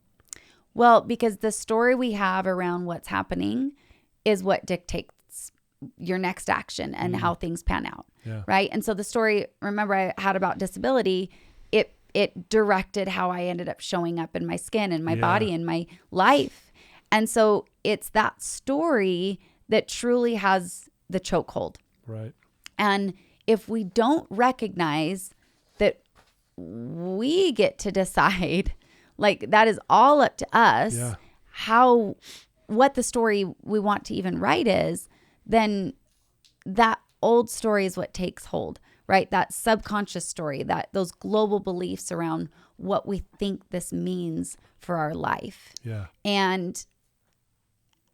Well, because the story we have around what's happening is what dictates your next action and how things pan out. Yeah. Right. And so the story, remember, I had about disability, it directed how I ended up showing up in my skin and my body and my life. And so it's that story that truly has the chokehold. Right. And if we don't recognize that we get to decide, like that is all up to us, what the story we want to even write is, then that old story is what takes hold. Right? That subconscious story, those global beliefs around what we think this means for our life. Yeah. And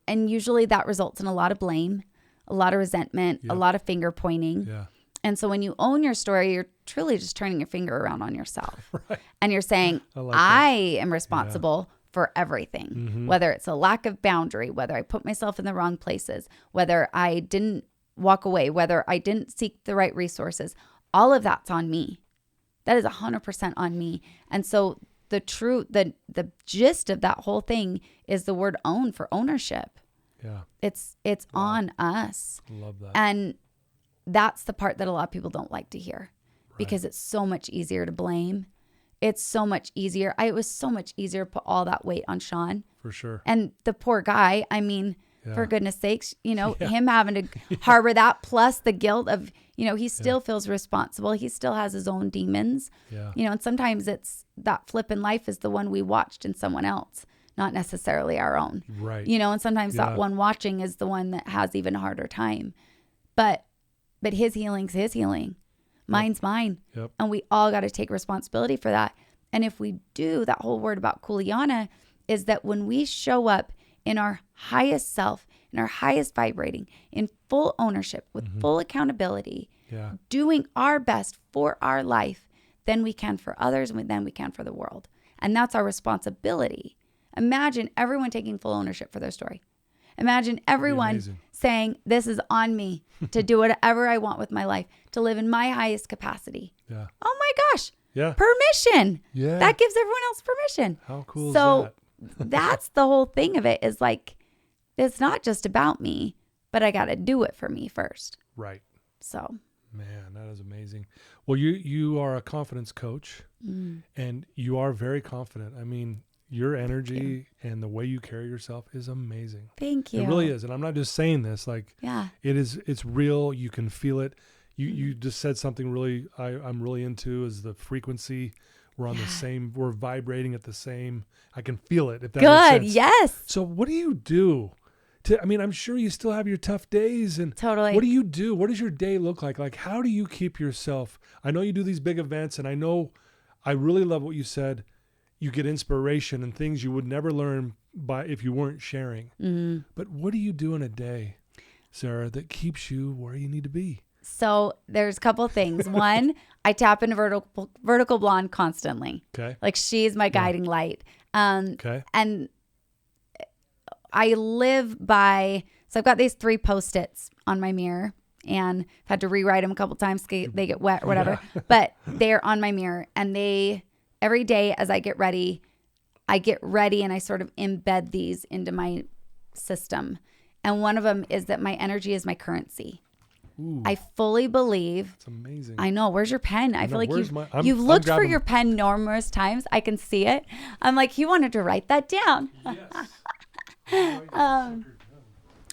usually that results in a lot of blame, a lot of resentment, a lot of finger pointing. Yeah. And so when you own your story, you're truly just turning your finger around on yourself. Right. And you're saying, I am responsible for everything, whether it's a lack of boundary, whether I put myself in the wrong places, whether I didn't walk away, whether I didn't seek the right resources, all of that's on me. That is 100% on me. And so the gist of that whole thing is the word own, for ownership. Yeah. It's on us. I love that. And that's the part that a lot of people don't like to hear because it's so much easier to blame. It's so much easier. It was so much easier to put all that weight on Sean. For sure. And the poor guy, for goodness sakes, him having to harbor that plus the guilt of, he still feels responsible. He still has his own demons, and sometimes it's that flip in life is the one we watched in someone else, not necessarily our own, right? And sometimes that one watching is the one that has even a harder time, but his healing's his healing, mine's mine. Yep. And we all got to take responsibility for that. And if we do, that whole word about Kuleana is that when we show up in our highest self, in our highest vibrating, in full ownership, with full accountability, doing our best for our life, then we can for others, and then we can for the world. And that's our responsibility. Imagine everyone taking full ownership for their story. Imagine everyone saying, this is on me to do whatever I want with my life, to live in my highest capacity. Yeah. Oh my gosh. Yeah. Permission. Yeah. That gives everyone else permission. How cool is that? So that's the whole thing of it, is like, it's not just about me, but I got to do it for me first. Right. So. Man, that is amazing. Well, you are a confidence coach, and you are very confident. I mean, your energy and the way you carry yourself is amazing. Thank you. It really is. And I'm not just saying this, it's real. You can feel it. You just said something really, I'm really into is the frequency. We're on the same, we're vibrating at the same, I can feel it. If that makes sense. Yes. So what do you do? I'm sure you still have your tough days, and totally. What do you do? What does your day look like? Like, how do you keep yourself? I know you do these big events, and I really love what you said. You get inspiration and things you would never learn if you weren't sharing. Mm-hmm. But what do you do in a day, Sarah, that keeps you where you need to be? So there's a couple of things. One, I tap into vertical blonde constantly. Okay. Like, she's my guiding light. Okay. And I live by, so I've got these 3 Post-its on my mirror, and I've had to rewrite them a couple times. They get wet or whatever, but they're on my mirror, and every day as I get ready and I sort of embed these into my system. And one of them is that my energy is my currency. Ooh, I fully believe. That's amazing. I know. Where's your pen? I feel like you've I'm looked for grabbing your pen numerous times. I can see it. I'm like, you wanted to write that down. Yes.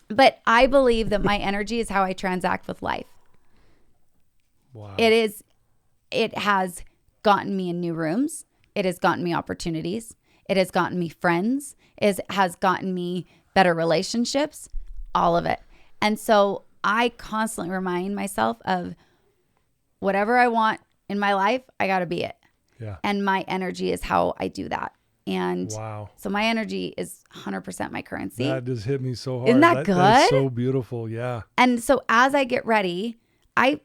But I believe that my energy is how I transact with life. Wow. It has gotten me in new rooms. It has gotten me opportunities. It has gotten me friends. It has gotten me better relationships, all of it. And so I constantly remind myself of whatever I want in my life, I got to be it. Yeah. And my energy is how I do that. And wow. so my energy is 100% my currency. That just hit me so hard. Isn't that good? That is so beautiful. Yeah. And so as I get ready, I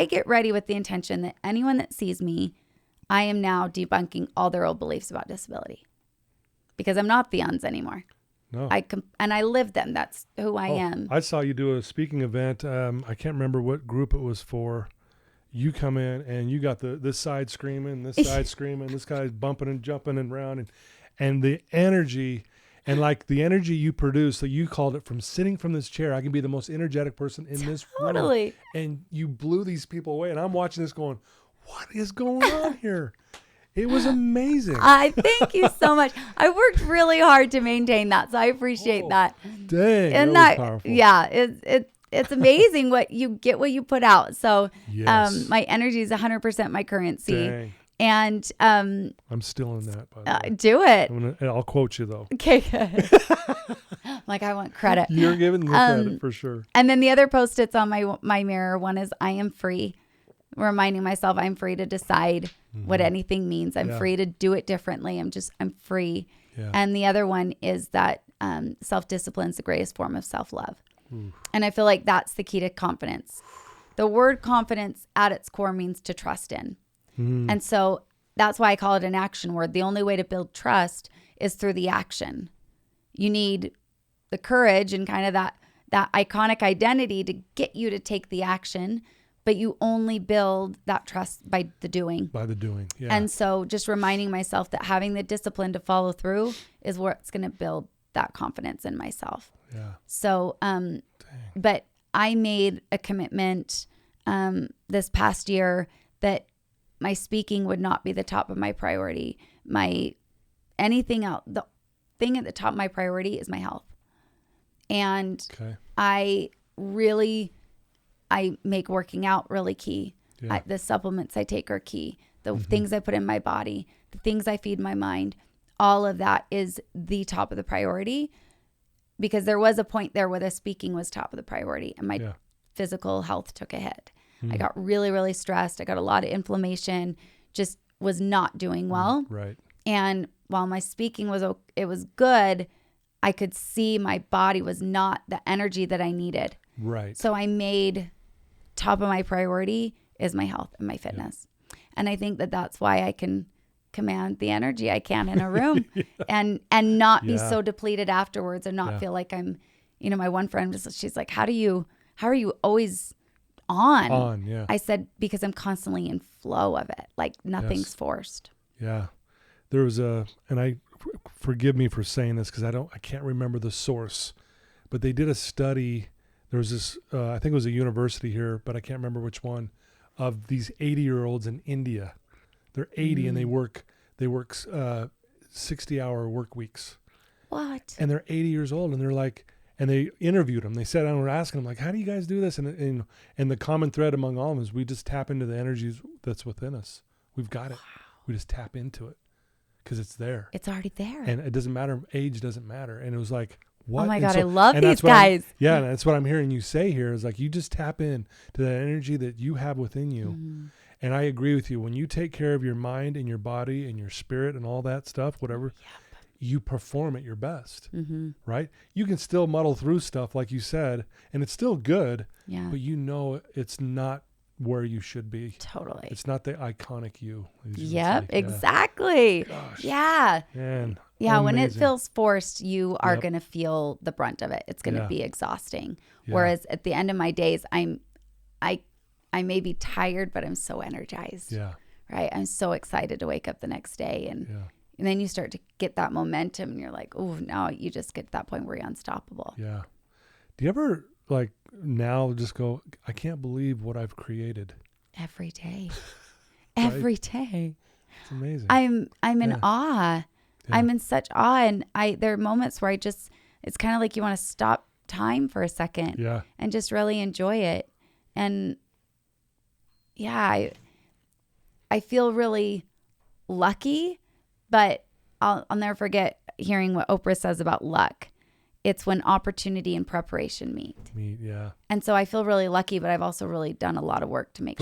get ready with the intention that anyone that sees me, I am now debunking all their old beliefs about disability, because I'm not the uns anymore. No. And I live them. That's who I am. I saw you do a speaking event. I can't remember what group it was for. You come in and you got this side screaming, this side screaming, this guy's bumping and jumping and around, and the energy, and like the energy you produce, so you called it from sitting from this chair, I can be the most energetic person in this room. And you blew these people away. And I'm watching this going, what is going on here? It was amazing. I thank you so much. I worked really hard to maintain that, so I appreciate that. Dang, and that was powerful. Yeah, it's amazing what you put out. So yes. My energy is 100% my currency. Dang. And I'm still in that, by the way. Do it. I'll quote you though. Okay, good. Like I want credit. You're giving me credit for sure. And then the other post-its on my mirror, one is I am free, reminding myself I'm free to decide what anything means. I'm free to do it differently. I'm free. Yeah. And the other one is that self-discipline is the greatest form of self-love. And I feel like that's the key to confidence. The word confidence at its core means to trust in. And so that's why I call it an action word. The only way to build trust is through the action. You need the courage and kind of that iconic identity to get you to take the action, but you only build that trust by the doing. By the doing, yeah. And so just reminding myself that having the discipline to follow through is what's going to build that confidence in myself. Yeah. So, but I made a commitment this past year that my speaking would not be the top of my priority. Anything else, the thing at the top of my priority is my health. And I make working out really key. Yeah. The supplements I take are key. The things I put in my body, the things I feed my mind, all of that is the top of the priority, because there was a point there where the speaking was top of the priority and my physical health took a hit. I got really, really stressed. I got a lot of inflammation, just was not doing well. Right. And while my speaking was good, I could see my body was not the energy that I needed. Right. So I made top of my priority is my health and my fitness. Yeah. And I think that that's why I can command the energy I can in a room and not be so depleted afterwards and not feel like I'm, my one friend, she's like, how are you always on? Yeah. I said, because I'm constantly in flow of it. Like nothing's forced. Yeah. There was forgive me for saying this because I can't remember the source, but they did a study. There was this, I think it was a university here, but I can't remember which one, of these 80-year-olds in India. They're 80 and they work 60-hour work weeks. What? And they're 80 years old and they're like, and they interviewed them. They sat down and were asking them, like, how do you guys do this? And the common thread among all of them is we just tap into the energies that's within us. We've got it. We just tap into it because it's there. It's already there. And it doesn't matter. Age doesn't matter. And it was like, what? Oh my God, I love these guys. Yeah, and that's what I'm hearing you say here is like, you just tap in to that energy that you have within you. And I agree with you. When you take care of your mind and your body and your spirit and all that stuff, whatever, you perform at your best, right? You can still muddle through stuff, like you said, and it's still good, but it's not where you should be. Totally. It's not the iconic you. Yep, exactly. Gosh. Yeah. Man, yeah, amazing. When it feels forced, you are going to feel the brunt of it. It's going to be exhausting. Yeah. Whereas at the end of my days, I may be tired, but I'm so energized. Yeah. Right? I'm so excited to wake up the next day and then you start to get that momentum and you're like, oh, now you just get to that point where you're unstoppable. Yeah. Do you ever like now just go, I can't believe what I've created? Every day. Right? Every day. It's amazing. I'm in awe. Yeah. I'm in such awe. And there are moments where it's kind of like you want to stop time for a second and just really enjoy it. And I feel really lucky. But I'll never forget hearing what Oprah says about luck. It's when opportunity and preparation meet. And so I feel really lucky, but I've also really done a lot of work to make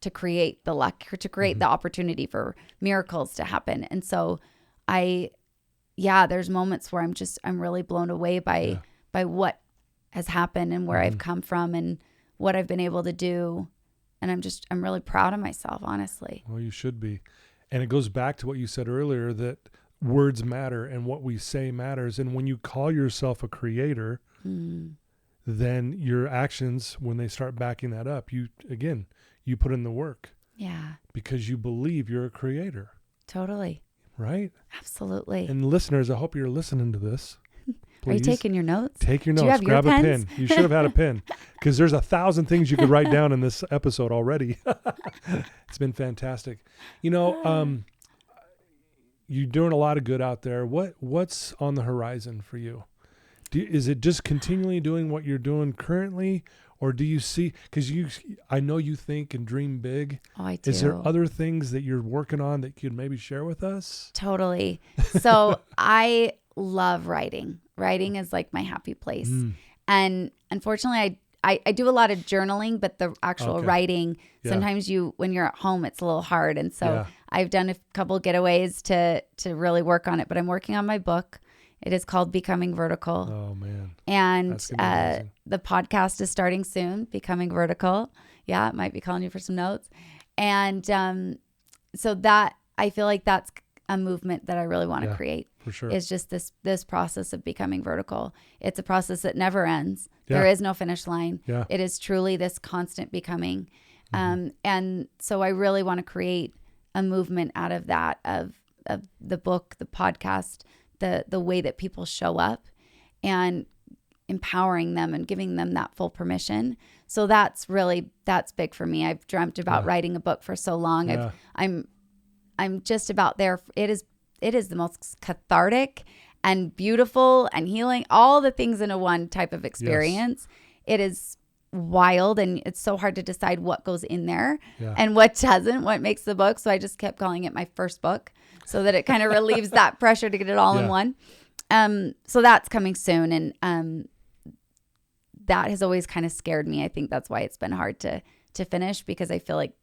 to create the luck, or to create the opportunity for miracles to happen. And so there's moments where I'm really blown away by what has happened and where I've come from and what I've been able to do. And I'm really proud of myself, honestly. Well, you should be. And it goes back to what you said earlier, that words matter and what we say matters. And when you call yourself a creator, then your actions, when they start backing that up, you put in the work. Yeah. Because you believe you're a creator. Totally. Right? Absolutely. And listeners, I hope you're listening to this. Please. Are you taking your notes? Take your notes. Do you have Grab your a pens? pen. You should have had a pen, because there's 1,000 things you could write down in this episode already. It's been fantastic. You're doing a lot of good out there. What's on the horizon for you? Is it just continually doing what you're doing currently, or do you see? Because I know you think and dream big. Oh, I do. Is there other things that you're working on that you could maybe share with us? Totally. So I love writing. Writing is like my happy place. And unfortunately, I do a lot of journaling, but the actual writing, sometimes when you're at home, it's a little hard. And so I've done a couple getaways to really work on it, but I'm working on my book. It is called Becoming Vertical. Oh, man. And the podcast is starting soon, Becoming Vertical. Yeah, it might be calling you for some notes. And so that, I feel like that's a movement that I really want to create. For sure. Is just this process of becoming vertical. It's a process that never ends. Yeah. There is no finish line. Yeah. It is truly this constant becoming. And so I really want to create a movement out of that, of the book, the podcast, the way that people show up, and empowering them and giving them that full permission. So that's big for me. I've dreamt about writing a book for so long. Yeah. I'm just about there. It is the most cathartic and beautiful and healing, all the things in a one type of experience. Yes. It is wild, and it's so hard to decide what goes in there and what doesn't, what makes the book. So I just kept calling it my first book, so that it kind of relieves that pressure to get it all in one. So that's coming soon. And that has always kind of scared me. I think that's why it's been hard to finish, because I feel like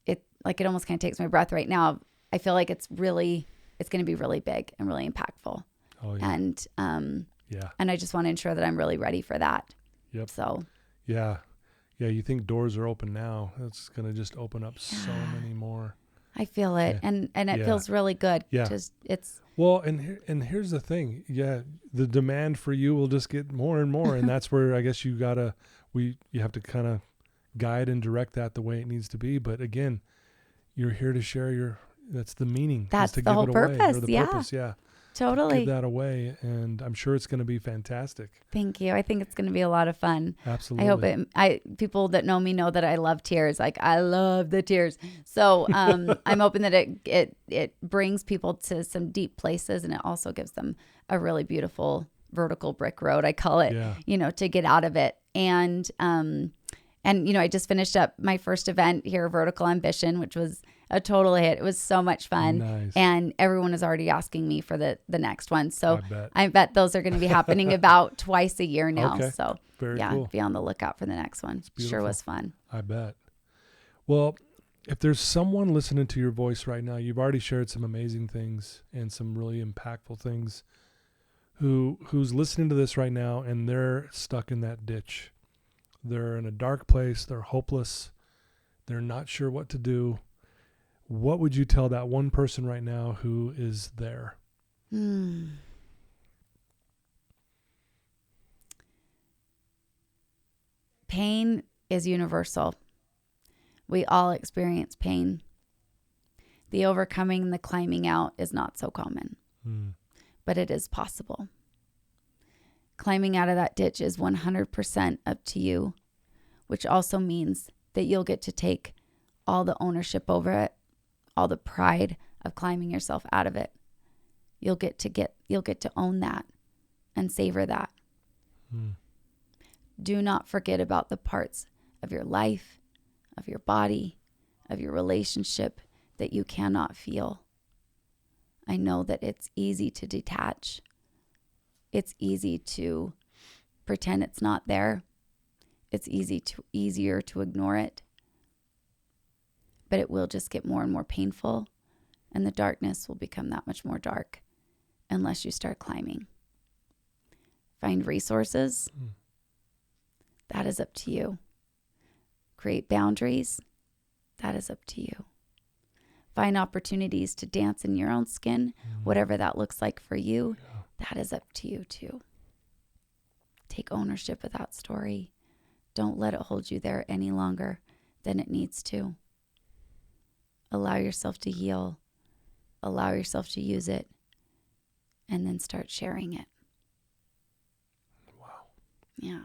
it almost kind of takes my breath right now. I feel like it's going to be really big and really impactful. Oh, yeah. And I just want to ensure that I'm really ready for that. Yep. So. Yeah. You think doors are open now. It's going to just open up so many more. I feel it. Yeah. And it feels really good. Yeah. Well, and here's the thing. Yeah. The demand for you will just get more and more. And that's where I guess you have to kind of guide and direct that the way it needs to be. But again, you're here to share that's the meaning. That's to the give whole it purpose. Away, or the purpose. Yeah. Totally. Give that away. And I'm sure it's going to be fantastic. Thank you. I think it's going to be a lot of fun. Absolutely. I hope people that know me know that I love tears. Like, I love the tears. So I'm hoping that it brings people to some deep places, and it also gives them a really beautiful vertical brick road, I call it, to get out of it. And I just finished up my first event here, Vertical Ambition, which was a total hit. It was so much fun. Nice. And everyone is already asking me for the next one. So I bet those are going to be happening about twice a year now. Okay. So very cool. Be on the lookout for the next one. Sure was fun. I bet. Well, if there's someone listening to your voice right now, you've already shared some amazing things and some really impactful things, who's listening to this right now and they're stuck in that ditch. They're in a dark place. They're hopeless. They're not sure what to do. What would you tell that one person right now who is there? Pain is universal. We all experience pain. The overcoming and the climbing out is not so common, but it is possible. Climbing out of that ditch is 100% up to you, which also means that you'll get to take all the ownership over it, all the pride of climbing yourself out of it. You'll get to own that and savor that. Do not forget about the parts of your life, of your body, of your relationship that you cannot feel. I know that it's easy to detach. It's easy to pretend it's not there. It's easier to ignore it. but it will just get more and more painful, and the darkness will become that much more dark unless you start climbing. Find resources. That is up to you. Create boundaries. That is up to you. Find opportunities to dance in your own skin, whatever that looks like for you. Yeah. That is up to you too. Take ownership of that story. Don't let it hold you there any longer than it needs to. Allow yourself to heal. Allow yourself to use it. And then start sharing it. Wow. Yeah.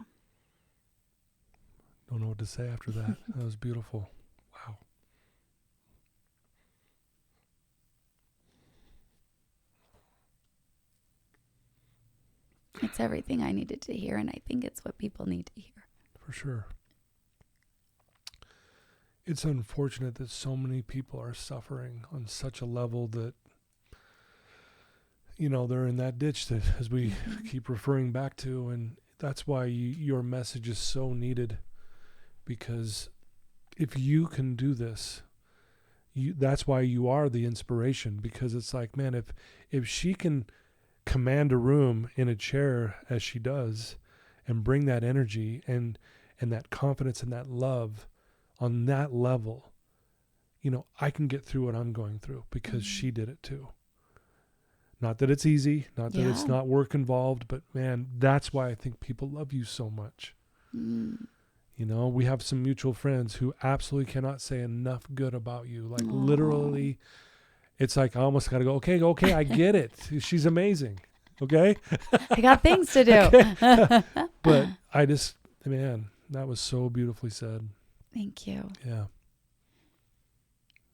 Don't know what to say after that. That was beautiful. Wow. It's everything I needed to hear, and I think it's what people need to hear. For sure. It's unfortunate that so many people are suffering on such a level that, you know, they're in that ditch that, as we keep referring back to, and that's why your message is so needed, because if you can do this, that's why you are the inspiration, because it's like, man, if she can command a room in a chair as she does and bring that energy and that confidence and that love on that level, you know, I can get through what I'm going through because she did it too. Not that it's easy, not that it's not work involved, but man, that's why I think people love you so much. You know, we have some mutual friends who absolutely cannot say enough good about you. Like literally, it's like I almost got to go, okay, I get it. She's amazing. Okay? I got things to do. But I just, man, that was so beautifully said. Thank you. Yeah.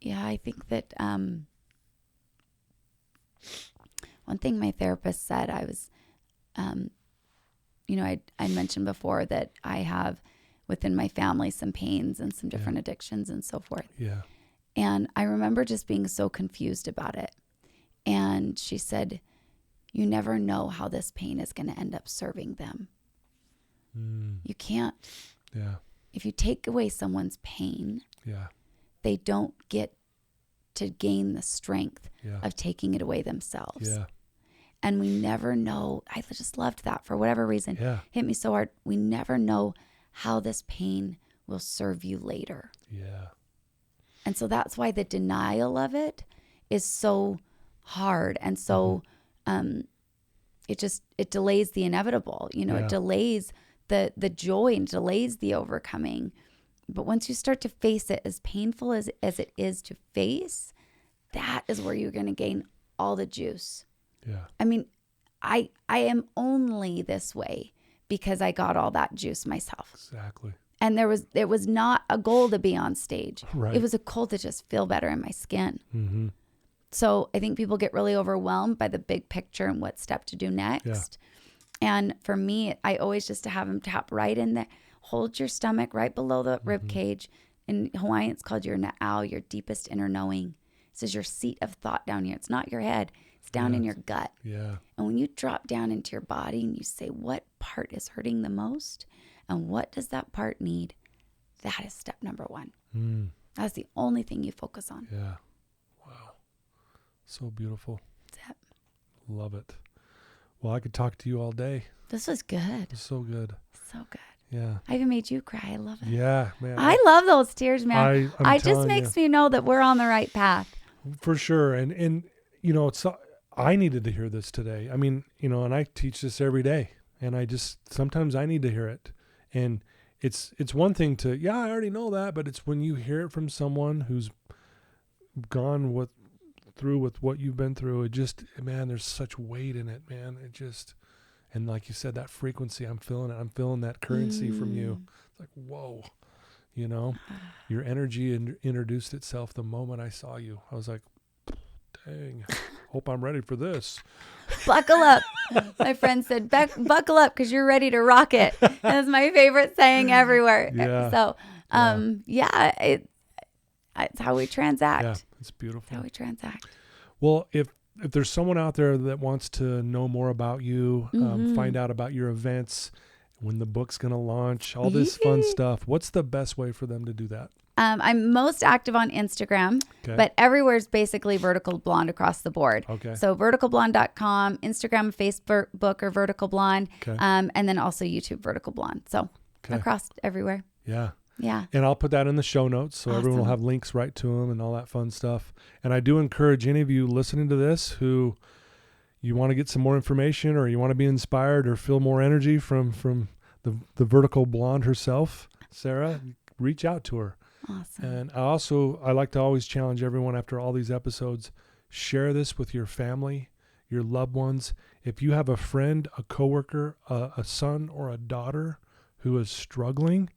Yeah, I think that one thing my therapist said, I was, you know, I mentioned before that I have within my family some pains and some different addictions and so forth. Yeah. And I remember just being so confused about it. And she said, you never know how this pain is going to end up serving them. You can't. Yeah. If you take away someone's pain, they don't get to gain the strength of taking it away themselves. Yeah. And we never know. I just loved that for whatever reason. Hit me so hard. We never know how this pain will serve you later. Yeah. And so that's why the denial of it is so hard. And so it delays the inevitable. You know, it delays the joy and delays the overcoming. But once you start to face it, as painful as it is to face, that is where you're going to gain all the juice. Yeah. I mean, I am only this way because I got all that juice myself. Exactly. And it was not a goal to be on stage. Right. It was a goal to just feel better in my skin. So I think people get really overwhelmed by the big picture and what step to do next. And for me, I always just to have them tap right in there. Hold your stomach right below the rib cage. In Hawaiian, it's called your na'au, your deepest inner knowing. This is your seat of thought down here. It's not your head. It's down in your gut. Yeah. And when you drop down into your body and you say, what part is hurting the most? And what does that part need? That is step number one. That's the only thing you focus on. Yeah. Wow. So beautiful. That's it. Love it. Well, I could talk to you all day. This was good. It was so good. So good. Yeah. I even made you cry. I love it. Yeah, man. I love those tears, man. I'm it just makes me know that we're on the right path. For sure. And you know, I needed to hear this today. I mean, you know, and I teach this every day. And sometimes I need to hear it. And it's one thing to, I already know that, but it's when you hear it from someone who's gone through with what you've been through, it just, man, there's such weight in it, man. It just, and like you said, that frequency, I'm feeling it. I'm feeling that currency from you. It's like, whoa, you know, your energy introduced itself the moment I saw you. I was like, dang, hope I'm ready for this. Buckle up. My friend said, buckle up because you're ready to rock it. That's my favorite saying everywhere. Yeah. So, it's how we transact. Yeah, it's beautiful. It's how we transact. Well, if there's someone out there that wants to know more about you, find out about your events, when the book's going to launch, all this fun stuff, what's the best way for them to do that? I'm most active on Instagram, Okay. but everywhere is basically Vertical Blonde across the board. Okay. So verticalblonde.com, Instagram, Facebook, or Vertical Blonde, Okay. and then also YouTube Vertical Blonde. So Okay. across everywhere. Yeah. Yeah. And I'll put that in the show notes so everyone will Awesome. have links right to them and all that fun stuff. And I do encourage any of you listening to this who you want to get some more information or you want to be inspired or feel more energy from the Vertical Blonde herself, Sarah, reach out to her. Awesome. And I like to always challenge everyone after all these episodes, share this with your family, your loved ones. If you have a friend, a coworker, a son or a daughter who is struggling,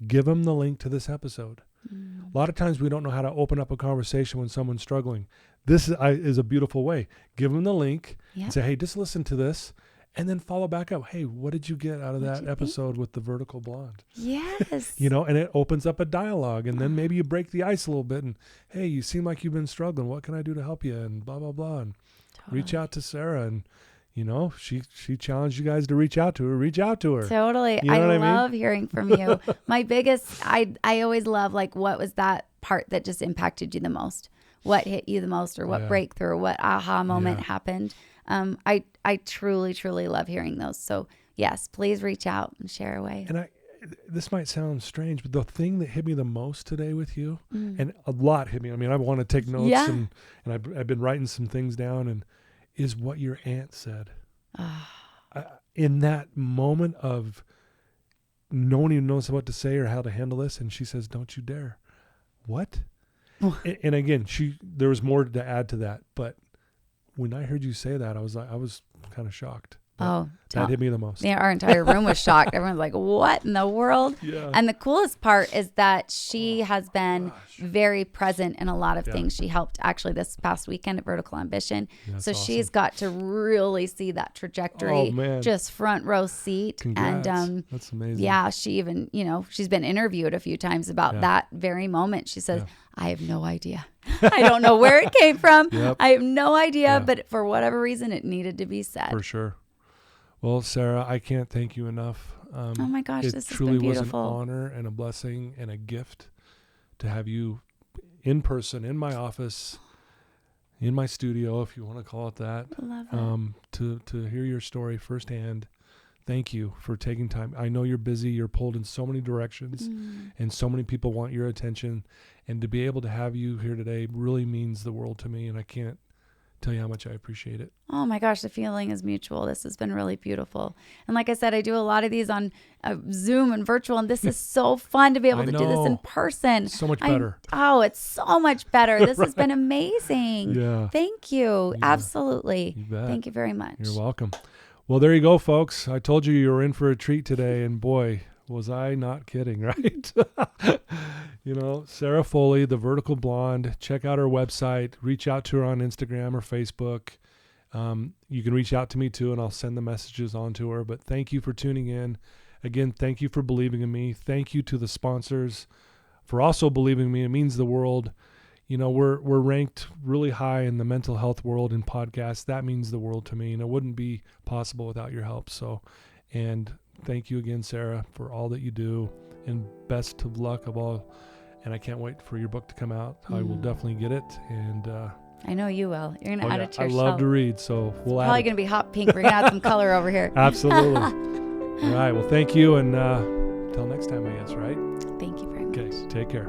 give them the link to this episode. A lot of times we don't know how to open up a conversation when someone's struggling. This is a beautiful way. Give them the link and say, hey, just listen to this. And then follow back up. Hey, what did you get out of that episode with the Vertical Blonde? Yes. And it opens up a dialogue. And then maybe you break the ice a little bit. And, hey, you seem like you've been struggling. What can I do to help you? And blah, blah, blah. And reach out to Sarah. And, she challenged you guys to reach out to her. Reach out to her. Totally. You know what I mean? Love hearing from you. My biggest, I always love, like, what was that part that just impacted you the most? What hit you the most, or what breakthrough, or what aha moment happened? I truly, truly love hearing those. So yes, please reach out and share away. And this might sound strange, but the thing that hit me the most today with you, and a lot hit me. I mean, I want to take notes and I've been writing some things down, and is what your aunt said. In that moment of no one even knows what to say or how to handle this. And she says, don't you dare. What? And again, there was more to add to that, but when I heard you say that, I was kind of shocked. That hit me the most. Yeah, our entire room was shocked. Everyone's like, what in the world? Yeah. And the coolest part is that she has been very present in a lot of things. She helped actually this past weekend at Vertical Ambition. So awesome. She's got to really see that trajectory, just front row seat. Congrats. And that's amazing. Yeah, she even, she's been interviewed a few times about that very moment. She says, I have no idea. I don't know where it came from. I have no idea, but for whatever reason, it needed to be said. For sure. Well, Sarah, I can't thank you enough. Oh my gosh, this has been truly beautiful. Was an honor and a blessing and a gift to have you in person, in my office, in my studio, if you want to call it that. I love it. To hear your story firsthand. Thank you for taking time. I know you're busy. You're pulled in so many directions, and so many people want your attention. And to be able to have you here today really means the world to me, and I can't tell you how much I appreciate it. Oh my gosh, the feeling is mutual. This has been really beautiful. And like I said, I do a lot of these on Zoom and virtual, and this is so fun to be able to do this in person. So much better. It's so much better. This has been amazing. Yeah. Thank you. Yeah. Absolutely. You bet. Thank you very much. You're welcome. Well, there you go, folks. I told you were in for a treat today, and boy, was I not kidding, right? Sarah Foley, the Vertical Blonde. Check out her website. Reach out to her on Instagram or Facebook. You can reach out to me too, and I'll send the messages on to her. But thank you for tuning in. Again, thank you for believing in me. Thank you to the sponsors for also believing in me. It means the world. We're ranked really high in the mental health world in podcasts. That means the world to me, and it wouldn't be possible without your help. And thank you again, Sarah, for all that you do, and best of luck of all. And I can't wait for your book to come out. I will definitely get it. And I know you will. You're going to add it to your shelf. I love to read, so we'll add it. Probably going to be hot pink. We're going to add some color over here. Absolutely. All right. Well, thank you. And until next time, I guess, right? Thank you very much. Okay. Take care.